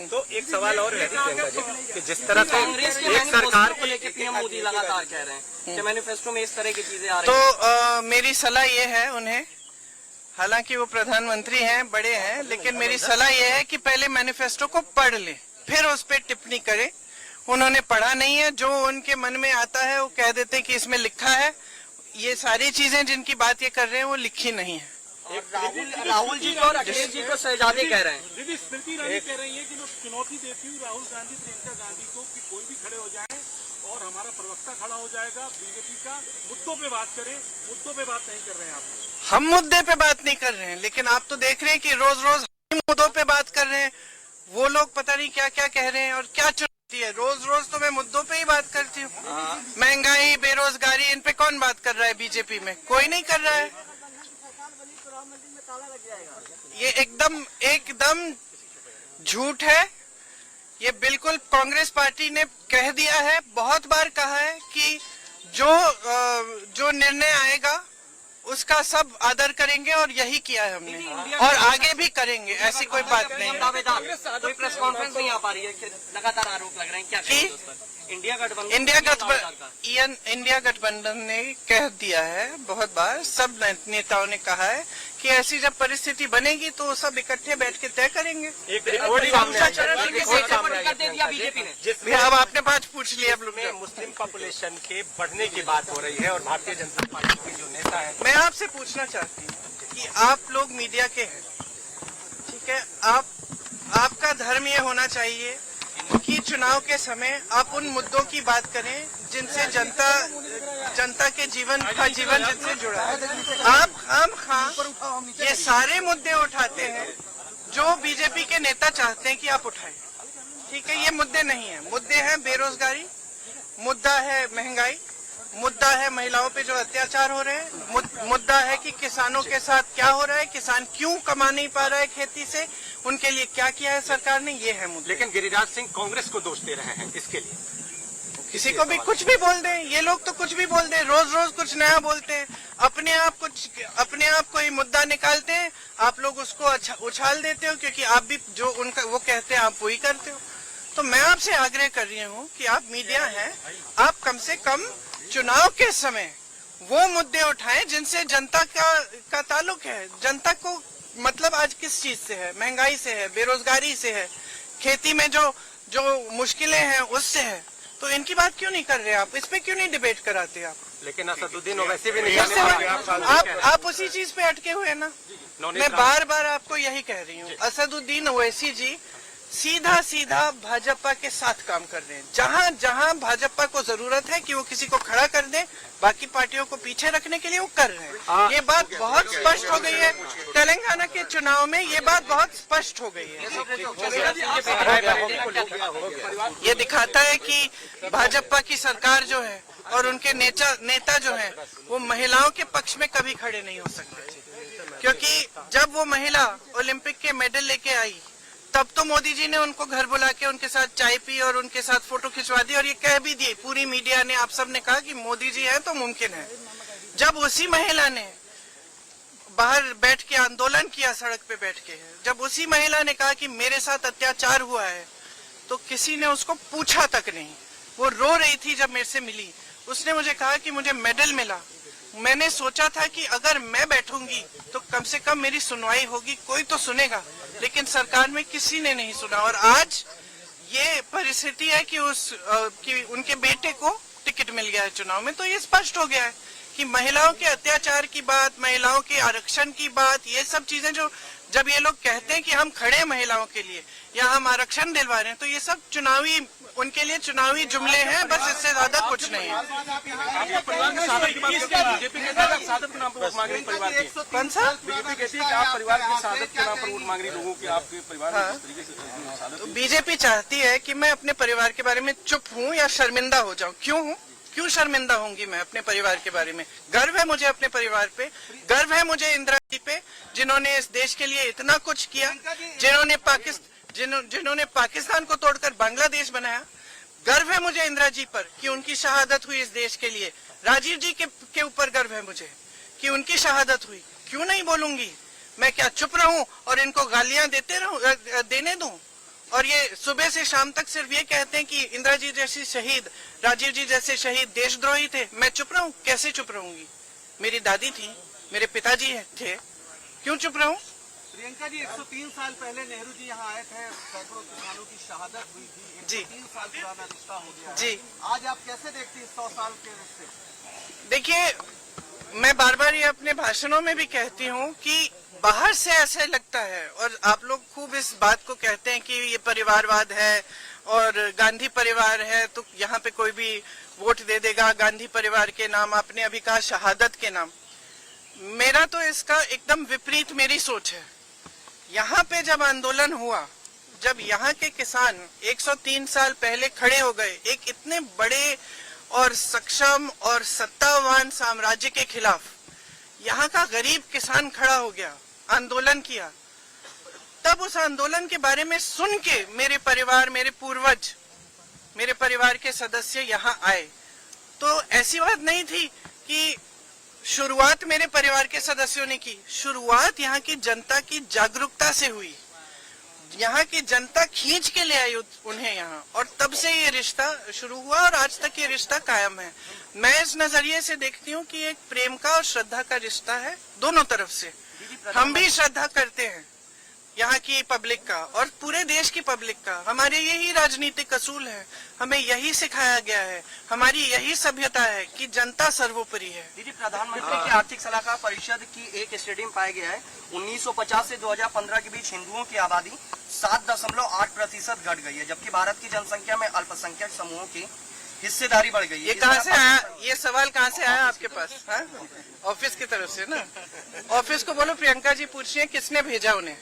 तो एक सवाल और है प्रियंका जी, कि जिस तरह से एक सरकार को लेकर पीएम मोदी लगातार कह रहे हैं कि मैनिफेस्टो में इस तरह की चीजें आ रही हैं, तो मेरी सलाह ये है उन्हें, हालांकि वो प्रधानमंत्री हैं, बड़े हैं, लेकिन मेरी सलाह ये है कि पहले मैनिफेस्टो को पढ़ ले, फिर उस पर टिप्पणी करे। उन्होंने पढ़ा नहीं है, जो उनके मन में आता है वो कह देते हैं कि इसमें लिखा है। ये सारी चीजें जिनकी बात ये कर रहे हैं वो लिखी नहीं है। राहुल जी को और अखिलेश जी को शहजादे कह रहे हैं। दीदी स्मृति ईरानी कह रही है कि मैं चुनौती देती हूँ राहुल गांधी, प्रियंका गांधी को कि कोई भी खड़े हो जाए और हमारा प्रवक्ता खड़ा हो जाएगा, बीजेपी का मुद्दों पे बात करें। मुद्दों पे बात नहीं कर रहे हैं आप। हम मुद्दे पे बात नहीं कर रहे हैं, लेकिन आप तो देख रहे हैं कि रोज रोज मुद्दों पे बात कर रहे हैं। वो लोग पता नहीं क्या क्या कह रहे हैं और क्या चुनौती है। रोज रोज तो मैं मुद्दों पे ही बात करती हूँ। महंगाई, बेरोजगारी, इन पे कौन बात कर रहा है बीजेपी में? कोई नहीं कर रहा है। ये एकदम झूठ है। ये बिल्कुल कांग्रेस पार्टी ने कह दिया है, बहुत बार कहा है कि जो निर्णय आएगा उसका सब आदर करेंगे और यही किया है हमने और आगे भी करेंगे, ऐसी कोई बात नहीं। कोई प्रेस कॉन्फ्रेंस नहीं आ पा रही है, लगातार आरोप लग रहे हैं, क्या कि इंडिया गठबंधन ने कह दिया है, बहुत बार सब नेताओं ने कहा है कि ऐसी जब परिस्थिति बनेगी तो सब इकट्ठे बैठ के तय करेंगे। अब आपने बात पूछ लिया। मुस्लिम पॉपुलेशन के बढ़ने की बात हो रही है और भारतीय जनता पार्टी के जो नेता है, मैं आपसे पूछना चाहती हूँ कि आप लोग मीडिया के हैं, ठीक है, आपका धर्म ये होना चाहिए कि चुनाव के समय आप उन मुद्दों की बात करें जिनसे जनता के जीवन जिनसे जुड़ा है। आप खाम ये सारे मुद्दे उठाते हैं जो बीजेपी के नेता चाहते हैं कि आप उठाएं, ठीक है। ये मुद्दे नहीं है, मुद्दे हैं बेरोजगारी, मुद्दा है महंगाई, मुद्दा है महिलाओं पे जो अत्याचार हो रहे हैं, मुद्दा है कि किसानों के साथ क्या हो रहा है, किसान क्यों कमा नहीं पा रहा है खेती से, उनके लिए क्या किया है सरकार ने, ये है मुद्दा। लेकिन गिरिराज सिंह कांग्रेस को दोष दे रहे हैं इसके लिए। किसी को भी कुछ भी बोल दें, ये लोग तो कुछ भी बोल दें, रोज रोज कुछ नया बोलते हैं, अपने आप कोई मुद्दा निकालते हैं, आप लोग उसको उछाल देते हो क्योंकि आप भी जो उनका वो कहते हैं आप वही करते हो। तो मैं आपसे आग्रह कर रही हूँ कि आप मीडिया हैं, आप कम से कम चुनाव के समय वो मुद्दे उठाएं जिनसे जनता का ताल्लुक है। जनता को मतलब आज किस चीज से है, महंगाई से है, बेरोजगारी से है, खेती में जो मुश्किलें हैं उससे है, तो इनकी बात क्यों नहीं कर रहे आप, इस पे क्यों नहीं डिबेट कराते आप? लेकिन असदुद्दीन वैसे भी नहीं, आप उसी चीज पे अटके हुए ना। मैं बार बार आपको यही कह रही हूँ, असदुद्दीन ओवैसी जी सीधा भाजपा के साथ काम कर रहे हैं। जहां भाजपा को जरूरत है कि वो किसी को खड़ा कर दे, बाकी पार्टियों को पीछे रखने के लिए वो कर रहे हैं। ये बात बहुत स्पष्ट हो गई है, तेलंगाना के चुनाव में ये बात बहुत स्पष्ट हो गई है। ये दिखाता है कि भाजपा की सरकार जो है और उनके नेता जो है वो महिलाओं के पक्ष में कभी खड़े नहीं हो सकते, क्योंकि जब वो महिला ओलंपिक के मेडल लेके आई तब तो मोदी जी ने उनको घर बुला के उनके साथ चाय पी और उनके साथ फोटो खिंचवा दी और ये कह भी दिए, पूरी मीडिया ने, आप सब ने कहा कि मोदी जी हैं तो मुमकिन है। जब उसी महिला ने बाहर बैठ के आंदोलन किया, सड़क पे बैठ के, जब उसी महिला ने कहा कि मेरे साथ अत्याचार हुआ है, तो किसी ने उसको पूछा तक नहीं। वो रो रही थी जब मेरे से मिली, उसने मुझे कहा कि मुझे मेडल मिला। मैंने सोचा था कि अगर मैं बैठूंगी तो कम से कम मेरी सुनवाई होगी, कोई तो सुनेगा, लेकिन सरकार में किसी ने नहीं सुना। और आज ये परिस्थिति है कि कि उनके बेटे को टिकट मिल गया है चुनाव में, तो ये स्पष्ट हो गया है कि महिलाओं के अत्याचार की बात, महिलाओं के आरक्षण की बात, ये सब चीजें जो जब ये लोग कहते हैं कि हम खड़े हैं महिलाओं के लिए या हम आरक्षण दिलवा रहे हैं, तो ये सब उनके लिए चुनावी जुमले हैं, बस इससे ज्यादा कुछ नहीं है। कौन सा? बीजेपी चाहती है कि मैं अपने परिवार के बारे में चुप हूँ या शर्मिंदा हो जाऊँ। क्यों शर्मिंदा होंगी मैं अपने परिवार के बारे में? गर्व है मुझे अपने परिवार पे, गर्व है मुझे इंदिरा जी पे, जिन्होंने इस देश के लिए इतना कुछ किया, जिन्होंने पाकिस्तान को तोड़कर बांग्लादेश बनाया। गर्व है मुझे इंदिरा जी पर कि उनकी शहादत हुई इस देश के लिए। राजीव जी के ऊपर गर्व है मुझे कि उनकी शहादत हुई। क्यों नहीं बोलूंगी? मैं क्या चुप रहूं और इनको गालियां देने दूं? और ये सुबह से शाम तक सिर्फ ये कहते हैं कि इंदिरा जी जैसी शहीद, राजीव जी जैसे शहीद देशद्रोही थे। मैं चुप रहूं? कैसे चुप रहूंगी? मेरी दादी थी, मेरे पिताजी थे, क्यों चुप रहूं? प्रियंका जी, 103 साल पहले नेहरू जी यहाँ आए थे, सैकड़ों किसानों की शहादत हुई थी, 103 साल पुराना रिश्ता हो गया जी। आज आप कैसे देखती हैं 100 साल के रिश्ते? देखिए, मैं बार बार ये अपने भाषणों में भी कहती हूँ कि बाहर से ऐसे लगता है, और आप लोग खूब इस बात को कहते हैं कि ये परिवारवाद है और गांधी परिवार है तो यहाँ पे कोई भी वोट दे देगा गांधी परिवार के नाम, आपने अभी कहा शहादत के नाम। मेरा तो इसका एकदम विपरीत मेरी सोच है। यहाँ पे जब आंदोलन हुआ, जब यहाँ के किसान 103 साल पहले खड़े हो गए एक इतने बड़े और सक्षम और सत्तावान साम्राज्य के खिलाफ, यहाँ का गरीब किसान खड़ा हो गया, आंदोलन किया, तब उस आंदोलन के बारे में सुन के मेरे परिवार, मेरे पूर्वज, मेरे परिवार के सदस्य यहाँ आए। तो ऐसी बात नहीं थी कि शुरुआत मेरे परिवार के सदस्यों ने की, शुरुआत यहाँ की जनता की जागरूकता से हुई। यहाँ की जनता खींच के ले आई उन्हें यहाँ, और तब से ये रिश्ता शुरू हुआ और आज तक ये रिश्ता कायम है। मैं इस नजरिए से देखती हूँ कि एक प्रेम का और श्रद्धा का रिश्ता है दोनों तरफ से। हम भी श्रद्धा करते हैं यहाँ की पब्लिक का और पूरे देश की पब्लिक का। हमारे यही राजनीतिक असूल है, हमें यही सिखाया गया है, हमारी यही सभ्यता है कि जनता सर्वोपरि है। दीदी, प्रधानमंत्री की आर्थिक सलाहकार परिषद की एक स्टडी में पाया गया है 1950 से 2015 के बीच हिंदुओं की आबादी 7.8% घट गई है, जबकि भारत की जनसंख्या में अल्पसंख्यक समूहों की हिस्सेदारी बढ़ गई है। ये कहाँ से आया, ये सवाल कहाँ से आया आपके पास? हाँ, ऑफिस की तरफ से ना। ऑफिस को बोलो प्रियंका जी पूछिए किसने भेजा उन्हें।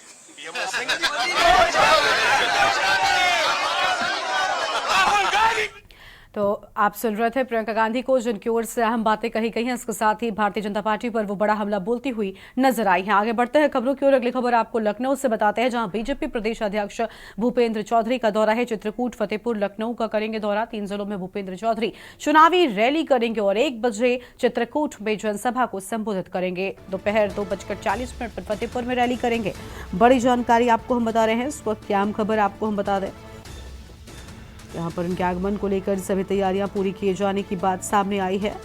तो आप सुन रहे थे प्रियंका गांधी को, जिनकी ओर से अहम बातें कही गई हैं। इसके साथ ही भारतीय जनता पार्टी पर वो बड़ा हमला बोलती हुई नजर आई हैं। आगे बढ़ते हैं खबरों की ओर। अगली खबर आपको लखनऊ से बताते हैं, जहां बीजेपी प्रदेश अध्यक्ष भूपेंद्र चौधरी का दौरा है। चित्रकूट, फतेहपुर, लखनऊ का करेंगे दौरा। 3 जिलों में भूपेंद्र चौधरी चुनावी रैली करेंगे और 1 बजे चित्रकूट में जनसभा को संबोधित करेंगे। दोपहर 2:40 पर फतेहपुर में रैली करेंगे। बड़ी जानकारी आपको हम बता रहे हैं। इस वक्त की अहम खबर आपको हम बता दें, यहाँ पर उनके आगमन को लेकर सभी तैयारियां पूरी किए जाने की बात सामने आई है।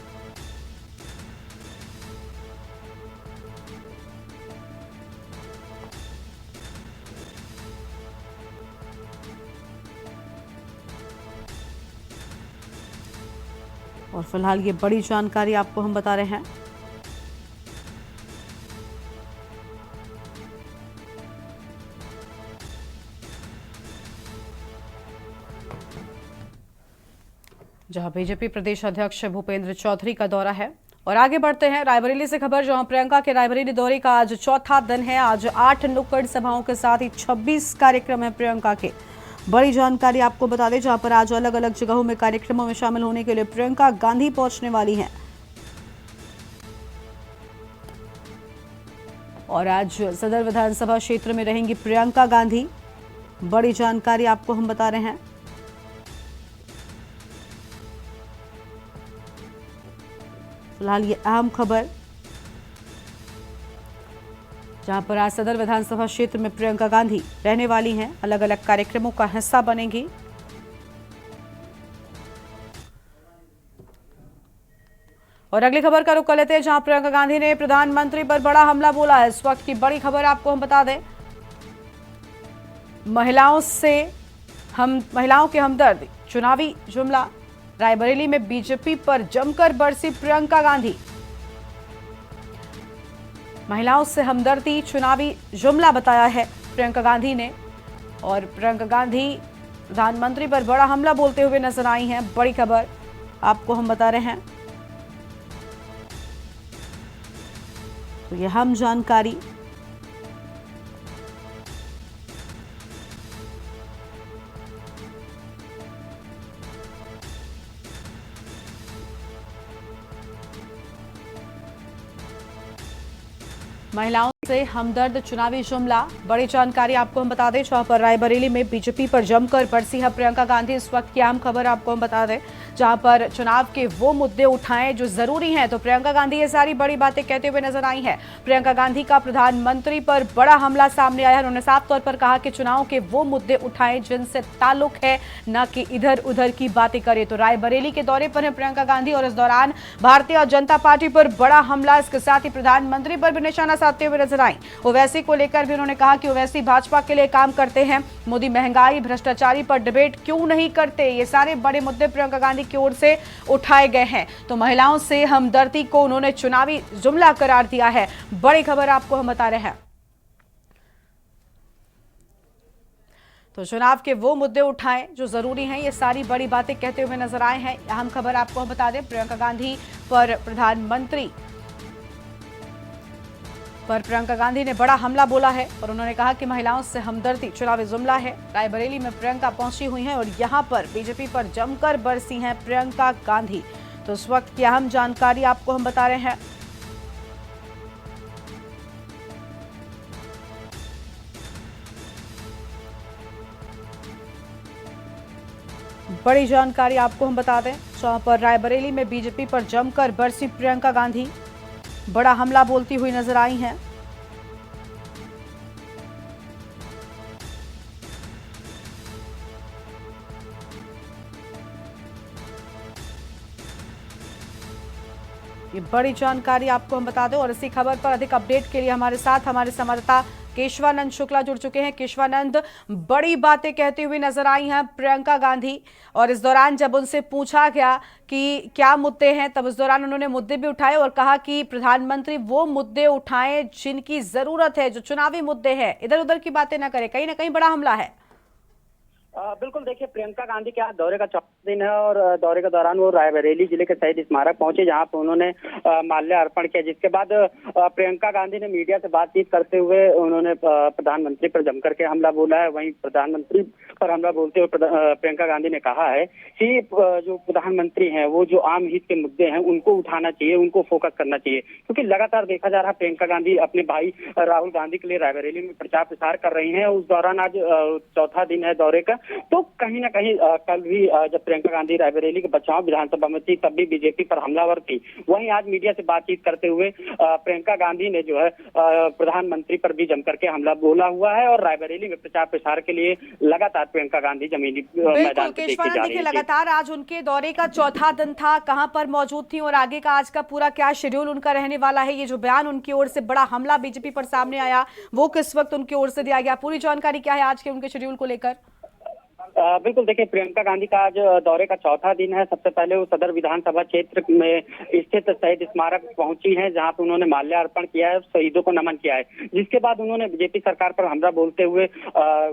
और फिलहाल ये बड़ी जानकारी आपको हम बता रहे हैं। जहां बीजेपी प्रदेश अध्यक्ष भूपेंद्र चौधरी का दौरा है। और आगे बढ़ते हैं रायबरेली से खबर, जहां प्रियंका के रायबरेली दौरे का आज चौथा दिन है। आज 8 नुक्कड़ सभाओं के साथ ही 26 कार्यक्रम है प्रियंका के। बड़ी जानकारी आपको बता दें, जहां पर आज अलग अलग जगहों में कार्यक्रमों में शामिल होने के लिए प्रियंका गांधी पहुंचने वाली हैं। और आज सदर विधानसभा क्षेत्र में रहेंगी प्रियंका गांधी। बड़ी जानकारी आपको हम बता रहे हैं। फिलहाल ये अहम खबर, जहां पर आज सदर विधानसभा क्षेत्र में प्रियंका गांधी रहने वाली हैं, अलग अलग कार्यक्रमों का हिस्सा बनेंगी। और अगली खबर का रुख कर लेते हैं, जहां प्रियंका गांधी ने प्रधानमंत्री पर बड़ा हमला बोला है। इस वक्त की बड़ी खबर आपको हम बता दें, महिलाओं के हमदर्द, चुनावी जुमला। रायबरेली में बीजेपी पर जमकर बरसी प्रियंका गांधी। महिलाओं से हमदर्दी, चुनावी जुमला बताया है प्रियंका गांधी ने। और प्रियंका गांधी प्रधानमंत्री पर बड़ा हमला बोलते हुए नजर आई हैं। बड़ी खबर आपको हम बता रहे हैं। तो यह अहम जानकारी। महिलाओं से हमदर्द, चुनावी जुमला। बड़ी जानकारी आपको हम बता दें, जहां पर रायबरेली में बीजेपी पर जमकर बरसी है प्रियंका गांधी। इस वक्त की अहम खबर आपको हम बता दें, जहां पर चुनाव के वो मुद्दे उठाएं जो जरूरी हैं। तो प्रियंका गांधी ये सारी बड़ी बातें कहते हुए नजर आई हैं। प्रियंका गांधी का प्रधानमंत्री पर बड़ा हमला सामने आया है। उन्होंने साफ तौर पर कहा कि चुनाव के वो मुद्दे उठाएं जिनसे ताल्लुक है, न कि इधर उधर की बातें करें। तो रायबरेली के दौरे पर है प्रियंका गांधी और इस दौरान भारतीय जनता पार्टी पर बड़ा हमला, इसके साथ ही प्रधानमंत्री पर भी निशाना साधते हुए नजर आई। ओवैसी को लेकर भी उन्होंने कहा कि ओवैसी भाजपा के लिए काम करते हैं, मोदी महंगाई, भ्रष्टाचारी पर डिबेट क्यों नहीं करते। ये सारे बड़े मुद्दे प्रियंका गांधी की ओर से उठाए गए हैं। तो महिलाओं से हमदर्दी को उन्होंने चुनावी जुमला करार दिया है। बड़ी खबर आपको हम बता रहे हैं। तो चुनाव के वो मुद्दे उठाएं जो जरूरी हैं, ये सारी बड़ी बातें कहते हुए नजर आए हैं। अहम खबर आपको हम बता दें, प्रियंका गांधी पर प्रधानमंत्री पर प्रियंका गांधी ने बड़ा हमला बोला है और उन्होंने कहा कि महिलाओं से हमदर्दी चुनावी जुमला है। रायबरेली में प्रियंका पहुंची हुई हैं और यहां पर बीजेपी पर जमकर बरसी हैं प्रियंका गांधी। तो इस वक्त की अहम जानकारी आपको हम बता रहे हैं। बड़ी जानकारी आपको हम बता दें, जहां पर रायबरेली में बीजेपी पर जमकर बरसी प्रियंका गांधी, बड़ा हमला बोलती हुई नजर आई हैं। ये बड़ी जानकारी आपको हम बता दें और इसी खबर पर अधिक अपडेट के लिए हमारे साथ हमारे संवाददाता केशवानंद शुक्ला जुड़ चुके हैं। केशवानंद, बड़ी बातें कहती हुई नजर आई हैं प्रियंका गांधी, और इस दौरान जब उनसे पूछा गया कि क्या मुद्दे हैं, तब इस दौरान उन्होंने मुद्दे भी उठाए और कहा कि प्रधानमंत्री वो मुद्दे उठाएं जिनकी जरूरत है, जो चुनावी मुद्दे हैं, इधर उधर की बातें ना करें। कहीं ना कहीं बड़ा हमला है। बिल्कुल, देखिए प्रियंका गांधी के आज दौरे का चौथा दिन है और दौरे के दौरान वो रायबरेली जिले के शहीद स्मारक पहुंचे, जहां पर उन्होंने माल्यार्पण किया, जिसके बाद प्रियंका गांधी ने मीडिया से बातचीत करते हुए उन्होंने प्रधानमंत्री पर जमकर के हमला बोला है। वहीं प्रधानमंत्री पर हमला बोलते हुए प्रियंका गांधी ने कहा है कि जो प्रधानमंत्री हैं वो जो आम हित के मुद्दे हैं उनको उठाना चाहिए, उनको फोकस करना चाहिए, क्योंकि लगातार देखा जा रहा है प्रियंका गांधी अपने भाई राहुल गांधी के लिए रायबरेली में प्रचार प्रसार कर रही हैं। उस दौरान आज चौथा दिन है दौरे का, तो कहीं ना कहीं कल भी जब प्रियंका गांधी रायबरेली के बचाव विधानसभा में थी तब भी बीजेपी पर हमलावर थी। वहीं आज मीडिया से बातचीत करते हुए प्रियंका गांधी ने जो है प्रधानमंत्री पर भी जमकर के हमला बोला हुआ है और रायबरेली में प्रचार प्रसार के लिए लगातार प्रियंका गांधी जमीनी मैदान पर देखी जा रही है। लगातार आज उनके दौरे का चौथा दिन था, कहां पर मौजूद थी और आगे का आज का पूरा क्या शेड्यूल उनका रहने वाला है? ये जो बयान उनकी ओर से बड़ा हमला बीजेपी पर सामने आया, वो किस वक्त उनकी ओर से दिया गया? पूरी जानकारी क्या है आज के उनके शेड्यूल को लेकर? बिल्कुल, देखिए प्रियंका गांधी का आज दौरे का चौथा दिन है। सबसे पहले वो सदर विधानसभा क्षेत्र में स्थित शहीद स्मारक पहुंची हैं, जहां पर उन्होंने माल्यार्पण किया है, शहीदों को नमन किया है। जिसके बाद उन्होंने बीजेपी सरकार पर हमला बोलते हुए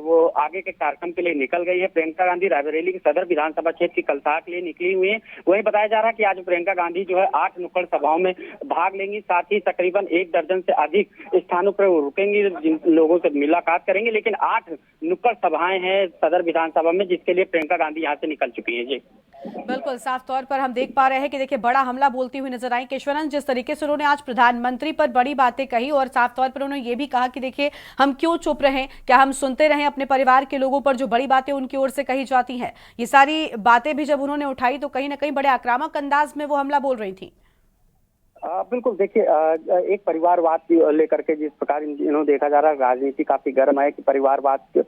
वो आगे के कार्यक्रम के लिए निकल गई है। प्रियंका गांधी रायबरेली के सदर विधानसभा क्षेत्र की कलसाह के लिए निकली हुई है। वहीं बताया जा रहा है कि आज प्रियंका गांधी जो है 8 नुक्कड़ सभाओं में भाग लेंगी, साथ ही तकरीबन 1 दर्जन से अधिक स्थानों पर रुकेंगी, जिन लोगों से मुलाकात करेंगे। लेकिन 8 नुक्कड़ सभाएं हैं सदर विधानसभा में, जिसके लिए प्रियंका गांधी यहां से निकल चुकी हैं। जी बिल्कुल, साफ तौर पर हम देख पा रहे हैं कि देखिए बड़ा हमला बोलती हुई नजर आई केशवानंद। जिस तरीके से उन्होंने आज प्रधानमंत्री पर बड़ी बातें कही और साफ तौर पर उन्होंने ये भी कहा कि देखिए हम क्यों चुप रहें, क्या हम सुनते रहें अपने परिवार के लोगों पर जो बड़ी बातें उनकी ओर से कही जाती हैं। ये सारी बातें भी जब उन्होंने उठाई तो कहीं ना कहीं बड़े आक्रामक अंदाज में वो हमला बोल रही थी। बिल्कुल, देखिए एक परिवारवाद लेकर के जिस प्रकार इन्होंने देखा जा रहा है, राजनीति काफी गर्म है कि परिवारवाद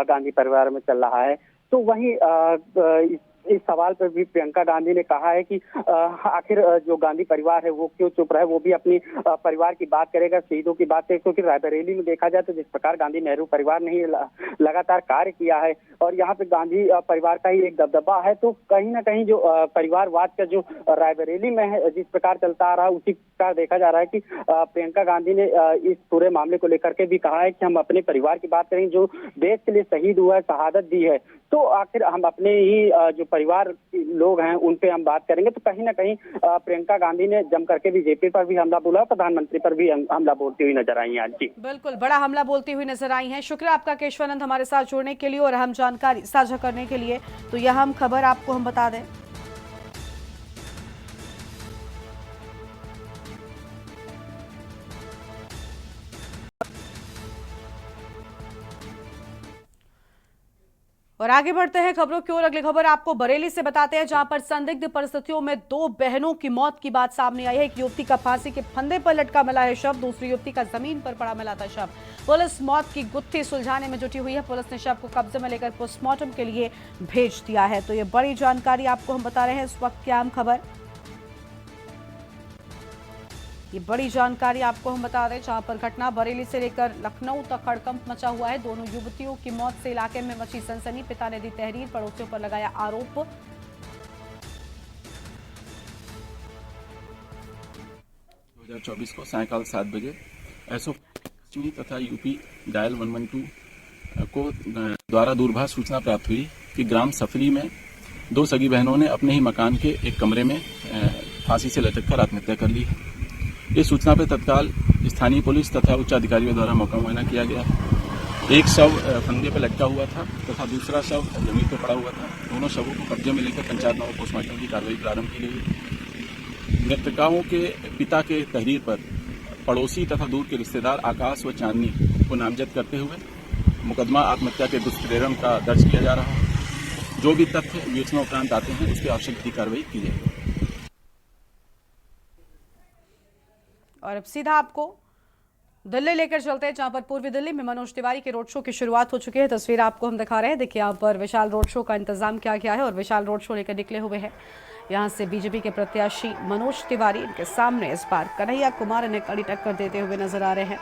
गांधी परिवार में चल रहा है। तो वहीं इस सवाल पर भी प्रियंका गांधी ने कहा है कि आखिर जो गांधी परिवार है वो क्यों चुप रहे, वो भी अपनी परिवार की बात करेगा, शहीदों की बात करेगा। क्योंकि रायबरेली में देखा जाए तो जिस प्रकार गांधी नेहरू परिवार ने लगातार कार्य किया है और यहाँ पे गांधी परिवार का ही एक दबदबा है, तो कहीं ना कहीं जो परिवारवाद का जो रायबरेली में है जिस प्रकार चलता आ रहा है, उसी प्रकार देखा जा रहा है कि प्रियंका गांधी ने इस पूरे मामले को लेकर के भी कहा है कि हम अपने परिवार की बात करेंगे, जो देश के लिए शहीद हुआ है, शहादत दी है, तो आखिर हम अपने ही जो परिवार लोग हैं उन पे हम बात करेंगे। तो कहीं ना कहीं प्रियंका गांधी ने जम करके बीजेपी पर भी हमला बोला, प्रधानमंत्री पर भी हमला बोलती हुई नजर आई आज। जी बिल्कुल, बड़ा हमला बोलती हुई नजर आई हैं। शुक्रिया आपका केशवानंद हमारे साथ जुड़ने के लिए और अहम जानकारी साझा करने के लिए। तो यह हम खबर आपको हम बता दें, और आगे बढ़ते हैं खबरों की ओर। अगली खबर आपको बरेली से बताते हैं, जहां पर संदिग्ध परिस्थितियों में 2 बहनों की मौत की बात सामने आई है। एक युवती का फांसी के फंदे पर लटका मिला है शव, दूसरी युवती का जमीन पर पड़ा मिला था शव। पुलिस मौत की गुत्थी सुलझाने में जुटी हुई है। पुलिस ने शव को कब्जे में लेकर पोस्टमार्टम के लिए भेज दिया है। तो ये बड़ी जानकारी आपको हम बता रहे हैं इस वक्त की अहम खबर। ये बड़ी जानकारी आपको हम बता दें, जहां पर घटना बरेली से लेकर लखनऊ तक हड़कंप मचा हुआ है। दोनों युवतियों की मौत से इलाके में मची सनसनी। पिता ने दी तहरीर, पड़ोसियों पर लगाया आरोप। 2024 को सायंकाल 7 बजे एसओ तथा यूपी डायल 112 को द्वारा दूरभाष सूचना प्राप्त हुई कि ग्राम सफरी में 2 सगी बहनों ने अपने ही मकान के एक कमरे में फांसी से लटककर आत्महत्या कर ली। इस सूचना पर तत्काल स्थानीय पुलिस तथा उच्च अधिकारियों द्वारा मौका मुआयना किया गया। एक शव फंदे पर लटका हुआ था तथा दूसरा शव जमीन पर पड़ा हुआ था। दोनों शवों को कब्जे में लेकर पंचायत नामा पोस्टमार्टम की कार्रवाई प्रारंभ की गई। मृतकाओं के पिता के तहरीर पर पड़ोसी तथा दूर के रिश्तेदार आकाश व चांदनी को नामजद करते हुए मुकदमा आत्महत्या के दुष्प्रेरण का दर्ज किया जा रहा है। जो भी तथ्य विवेचना उपरांत आते हैं उस पर आवश्यक कार्रवाई की जाएगी। और अब सीधा आपको दिल्ली लेकर चलते हैं, जहां पर पूर्वी दिल्ली में मनोज तिवारी के रोड शो की शुरुआत हो चुकी है। तस्वीर आपको हम दिखा रहे हैं। देखिए यहाँ पर विशाल रोड शो का इंतजाम किया गया है और विशाल रोड शो लेकर निकले हुए हैं यहां से बीजेपी के प्रत्याशी मनोज तिवारी। इनके सामने इस बार कन्हैया कुमार इन्हें कड़ी टक्कर देते हुए नजर आ रहे हैं।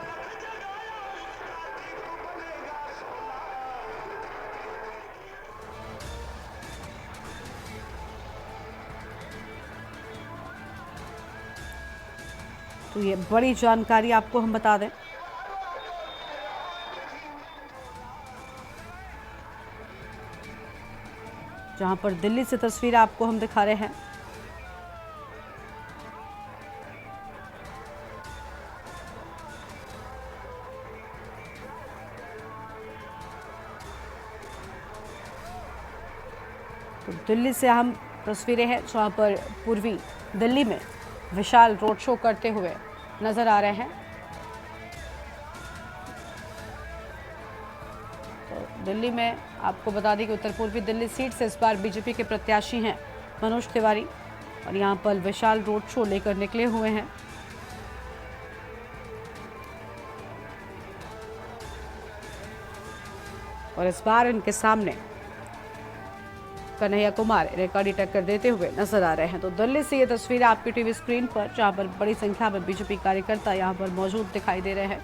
तो ये बड़ी जानकारी आपको हम बता दें, जहां पर दिल्ली से तस्वीर आपको हम दिखा रहे हैं। तो दिल्ली से हम तस्वीरें हैं जहां पर पूर्वी दिल्ली में विशाल रोड शो करते हुए नजर आ रहे हैं। तो दिल्ली में आपको बता दें कि उत्तर पूर्वी दिल्ली सीट से इस बार बीजेपी के प्रत्याशी हैं मनोज तिवारी और यहां पर विशाल रोड शो लेकर निकले हुए हैं। और इस बार इनके सामने कन्हैया कुमार इन्हें कड़ी टक्कर देते हुए नजर आ रहे हैं। तो दिल्ली से ये तस्वीर आपकी टीवी स्क्रीन पर, जहां पर बड़ी संख्या में बीजेपी कार्यकर्ता यहां पर मौजूद दिखाई दे रहे हैं।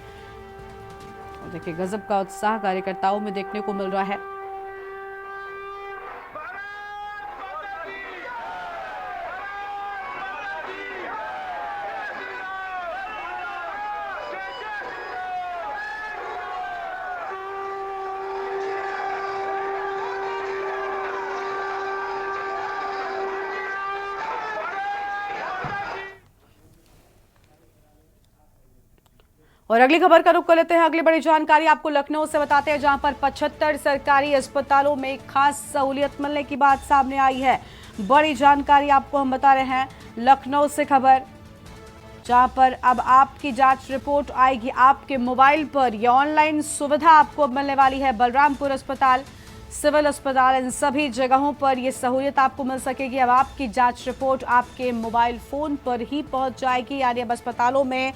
और देखिए गजब का उत्साह कार्यकर्ताओं में देखने को मिल रहा है। और अगली खबर का रुख कर लेते हैं। अगली बड़ी जानकारी आपको लखनऊ से बताते हैं, जहां पर 75 सरकारी अस्पतालों में खास सहूलियत मिलने की बात सामने आई है। बड़ी जानकारी आपको हम बता रहे हैं लखनऊ से खबर, जहां पर अब आपकी जांच रिपोर्ट आएगी आपके मोबाइल पर। यह ऑनलाइन सुविधा आपको अब मिलने वाली है। बलरामपुर अस्पताल, सिविल अस्पताल, इन सभी जगहों पर यह सहूलियत आपको मिल सकेगी। अब आपकी जांच रिपोर्ट आपके मोबाइल फोन पर ही पहुंच जाएगी, यानी अब अस्पतालों में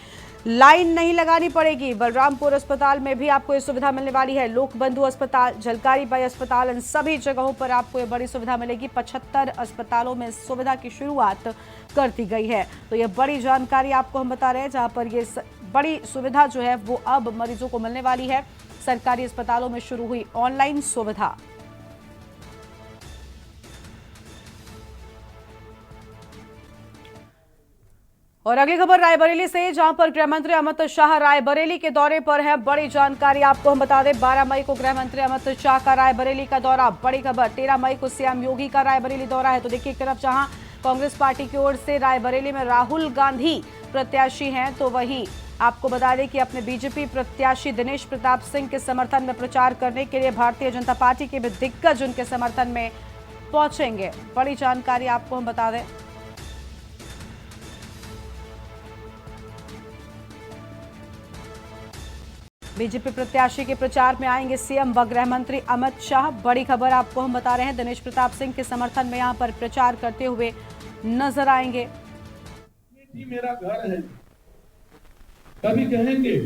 लाइन नहीं लगानी पड़ेगी। बलरामपुर अस्पताल में भी आपको ये सुविधा मिलने वाली है। लोकबंधु अस्पताल, झलकारी बाई अस्पताल, इन सभी जगहों पर आपको ये बड़ी सुविधा मिलेगी। 75 अस्पतालों में इस सुविधा की शुरुआत कर दी गई है। तो ये बड़ी जानकारी आपको हम बता रहे हैं, जहां पर ये बड़ी सुविधा जो है वो अब मरीजों को मिलने वाली है। सरकारी अस्पतालों में शुरू हुई ऑनलाइन सुविधा। और अगली खबर रायबरेली से, जहां पर गृह मंत्री अमित शाह रायबरेली के दौरे पर है। बड़ी जानकारी आपको हम बता दें, 12 मई को गृह मंत्री अमित शाह का रायबरेली का दौरा। बड़ी खबर, 13 मई को सीएम योगी का रायबरेली दौरा है। तो देखिए, एक तरफ जहां कांग्रेस पार्टी की ओर से रायबरेली में राहुल गांधी प्रत्याशी हैं, तो वहीं आपको बता दें कि अपने बीजेपी प्रत्याशी दिनेश प्रताप सिंह के समर्थन में प्रचार करने के लिए भारतीय जनता पार्टी के भी दिग्गज उनके समर्थन में पहुंचेंगे। बड़ी जानकारी आपको हम बता दें। बीजेपी प्रत्याशी के प्रचार में आएंगे सीएम व गृह मंत्री अमित शाह। बड़ी खबर आपको हम बता रहे हैं, दिनेश प्रताप सिंह के समर्थन में यहां पर प्रचार करते हुए नजर आएंगे। ये मेरा घर है, कभी कहेंगे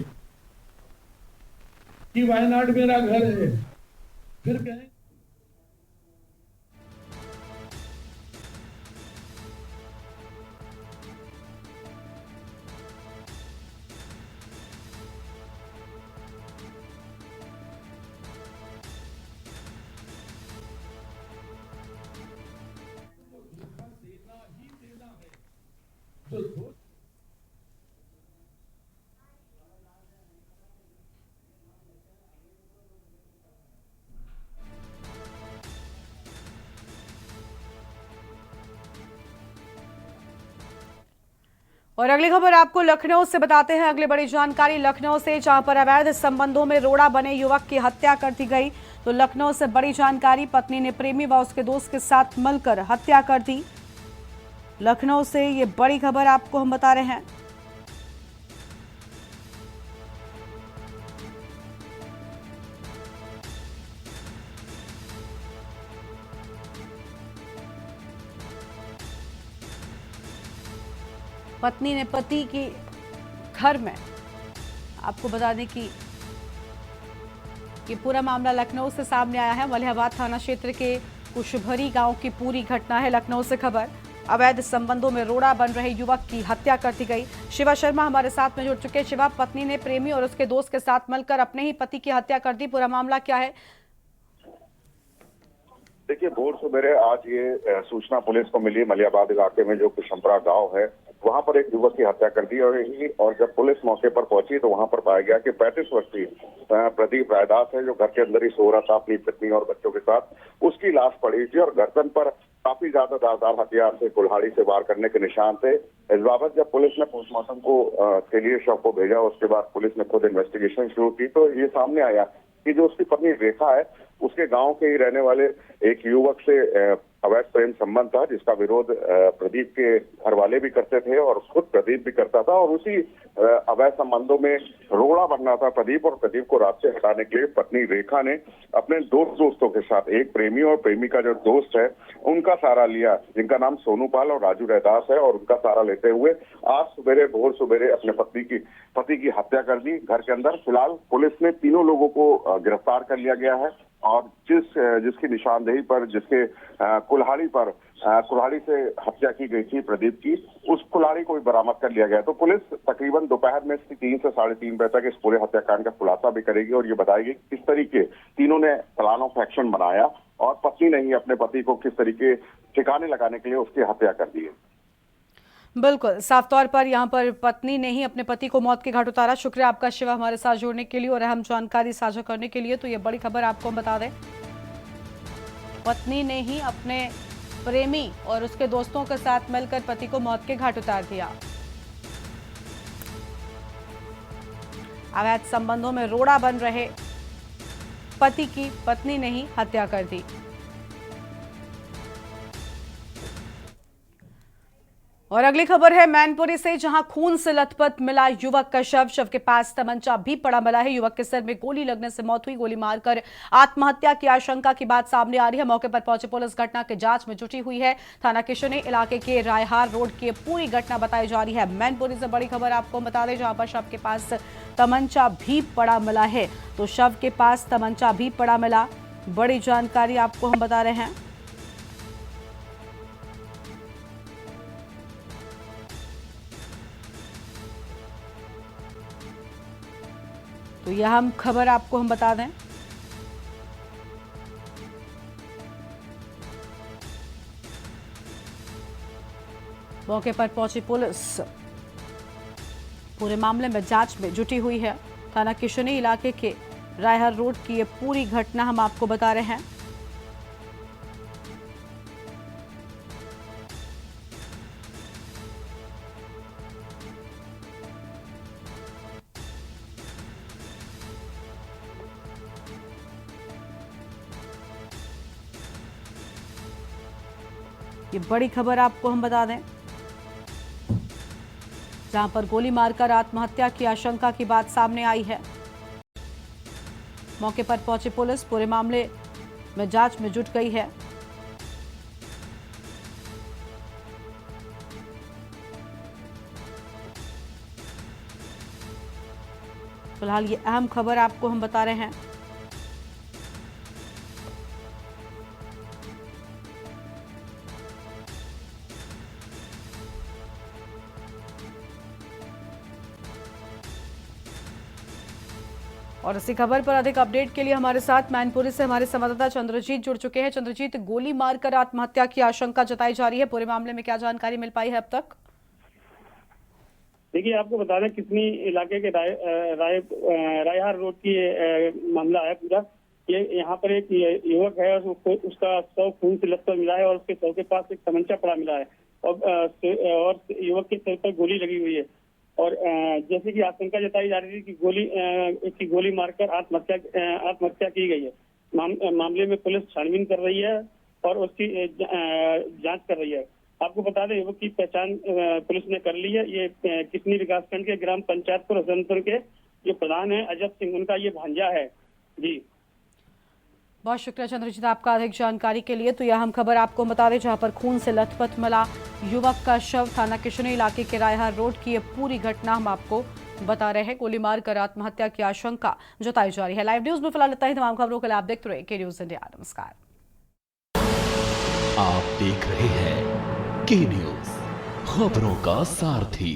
कि वायनाड मेरा घर है, फिर कहेंगे और अगली खबर आपको लखनऊ से बताते हैं। अगली बड़ी जानकारी लखनऊ से, जहां पर अवैध संबंधों में रोड़ा बने युवक की हत्या कर दी गई। तो लखनऊ से बड़ी जानकारी, पत्नी ने प्रेमी व उसके दोस्त के साथ मिलकर हत्या कर दी। लखनऊ से ये बड़ी खबर आपको हम बता रहे हैं। पत्नी ने पति के घर में, आपको बता दें कि ये पूरा मामला लखनऊ से सामने आया है। मलिहाबाद थाना क्षेत्र के कुशभरी गांव की पूरी घटना है। लखनऊ से खबर, अवैध संबंधों में रोड़ा बन रहे युवक की हत्या कर दी गई। शिवा शर्मा हमारे साथ में जुड़ चुके हैं। शिवा, पत्नी ने प्रेमी और उसके दोस्त के साथ मिलकर अपने ही पति की हत्या कर दी, पूरा मामला क्या है? देखिए, भोर सवेरे आज ये सूचना पुलिस को मिली, मलिहाबाद इलाके में जो कुशंपरा गांव है वहां पर एक युवक की हत्या कर दी। और जब पुलिस मौके पर पहुंची तो वहां पर पाया गया कि 35 वर्षीय प्रदीप रायदास है, जो घर के अंदर ही सो रहा था अपनी पत्नी और बच्चों के साथ, उसकी लाश पड़ी थी और गर्दन पर काफी ज्यादा धारदार हथियार से, कुल्हाड़ी से वार करने के निशान थे। इस बाबत जब पुलिस ने पोस्टमार्टम के लिए शव को भेजा, उसके बाद पुलिस ने खुद इन्वेस्टिगेशन शुरू की तो ये सामने आया कि जो उसकी पत्नी रेखा है, उसके गांव के ही रहने वाले एक युवक से अवैध प्रेम संबंध था, जिसका विरोध प्रदीप के घर वाले भी करते थे और खुद प्रदीप भी करता था। और उसी अवैध संबंधों में रोड़ा बनना था प्रदीप, और प्रदीप को रात से हटाने के लिए पत्नी रेखा ने अपने दोस्तों के साथ, एक प्रेमी और प्रेमिका जो दोस्त है उनका सहारा लिया, जिनका नाम सोनू पाल और राजू रैदास है, और उनका सहारा लेते हुए आज सवेरे, भोर सवेरे अपने पति की हत्या कर दी घर के अंदर। फिलहाल पुलिस ने तीनों लोगों को गिरफ्तार कर लिया गया है और जिसकी निशानदेही पर, जिसके कुल्हाड़ी से हत्या की गई थी प्रदीप की, उस कुल्हाड़ी को भी बरामद कर लिया गया। तो पुलिस तकरीबन दोपहर में 3 से 3:30 बजे तक इस पूरे हत्याकांड का खुलासा भी करेगी और ये बताएगी किस तरीके तीनों ने प्लान ऑफ एक्शन बनाया और पत्नी ने ही अपने पति को किस तरीके ठिकाने लगाने के लिए उसकी हत्या कर दी है। बिल्कुल, साफ तौर पर यहाँ पर पत्नी ने ही अपने पति को मौत के घाट उतारा। शुक्रिया आपका शिवा, हमारे साथ जुड़ने के लिए और अहम जानकारी साझा करने के लिए। तो ये बड़ी खबर आपको हम बता दें, पत्नी ने ही अपने प्रेमी और उसके दोस्तों के साथ मिलकर पति को मौत के घाट उतार दिया। अवैध संबंधों में रोड़ा बन रहे पति की पत्नी ने ही हत्या कर दी। और अगली खबर है मैनपुरी से, जहां खून से लथपथ मिला युवक का शव के पास तमंचा भी पड़ा मिला है। युवक के सिर में गोली लगने से मौत हुई। गोली मारकर आत्महत्या की आशंका की बात सामने आ रही है। मौके पर पहुंची पुलिस घटना की जांच में जुटी हुई है। थाना किशनी इलाके के रायहार रोड की पूरी घटना बताई जा रही है। मैनपुरी से बड़ी खबर आपको बता दें, जहां पर शव के पास तमंचा भी पड़ा मिला है। तो शव के पास तमंचा भी पड़ा मिला, बड़ी जानकारी आपको हम बता रहे हैं। तो यह हम खबर आपको हम बता दें, मौके पर पहुंची पुलिस पूरे मामले में जांच में जुटी हुई है। थाना किशनी इलाके के रायहर रोड की ये पूरी घटना हम आपको बता रहे हैं। ये बड़ी खबर आपको हम बता दें, जहां पर गोली मारकर आत्महत्या की आशंका की बात सामने आई है। मौके पर पहुंची पुलिस पूरे मामले में जांच में जुट गई है। फिलहाल ये अहम खबर आपको हम बता रहे हैं। और इसी खबर पर अधिक अपडेट के लिए हमारे साथ मैनपुरी से हमारे संवाददाता चंद्रजीत जुड़ चुके हैं। चंद्रजीत, गोली मारकर आत्महत्या की आशंका जताई जा रही है, पूरे मामले में क्या जानकारी मिल पाई है अब तक? देखिए, आपको बता दें किशनी इलाके के रायहार रोड की मामला है पूरा। ये यहाँ पर एक युवक है, उसका शव खून से लथपथ मिला है और उसके शव के पास एक तमंचा पड़ा मिला है और युवक के सिर पर गोली लगी हुई है। और जैसे कि आशंका जताई जा रही थी कि गोली मारकर आत्महत्या की गई है। मामले में पुलिस छानबीन कर रही है और उसकी जांच कर रही है। आपको बता दें, युवक की पहचान पुलिस ने कर ली है। ये किशनी विकासखंड के ग्राम पंचायतपुर हसनपुर के जो प्रधान है अजब सिंह, उनका ये भांजा है। जी बहुत शुक्रिया चंद्रजीत आपका अधिक जानकारी के लिए। तो यह हम खबर आपको बता दें, जहां पर खून से लथपथ मिला युवक का शव। थाना किशनी इलाके के रायहार रोड की ये पूरी घटना हम आपको बता रहे हैं। गोली मारकर आत्महत्या की आशंका जताई जा रही है। लाइव न्यूज में फिलहाल इतना ही। तमाम खबरों के लिए आप देखते रहे के न्यूज इंडिया। नमस्कार। आप देख रहे हैं के न्यूज, खबरों का सारथी।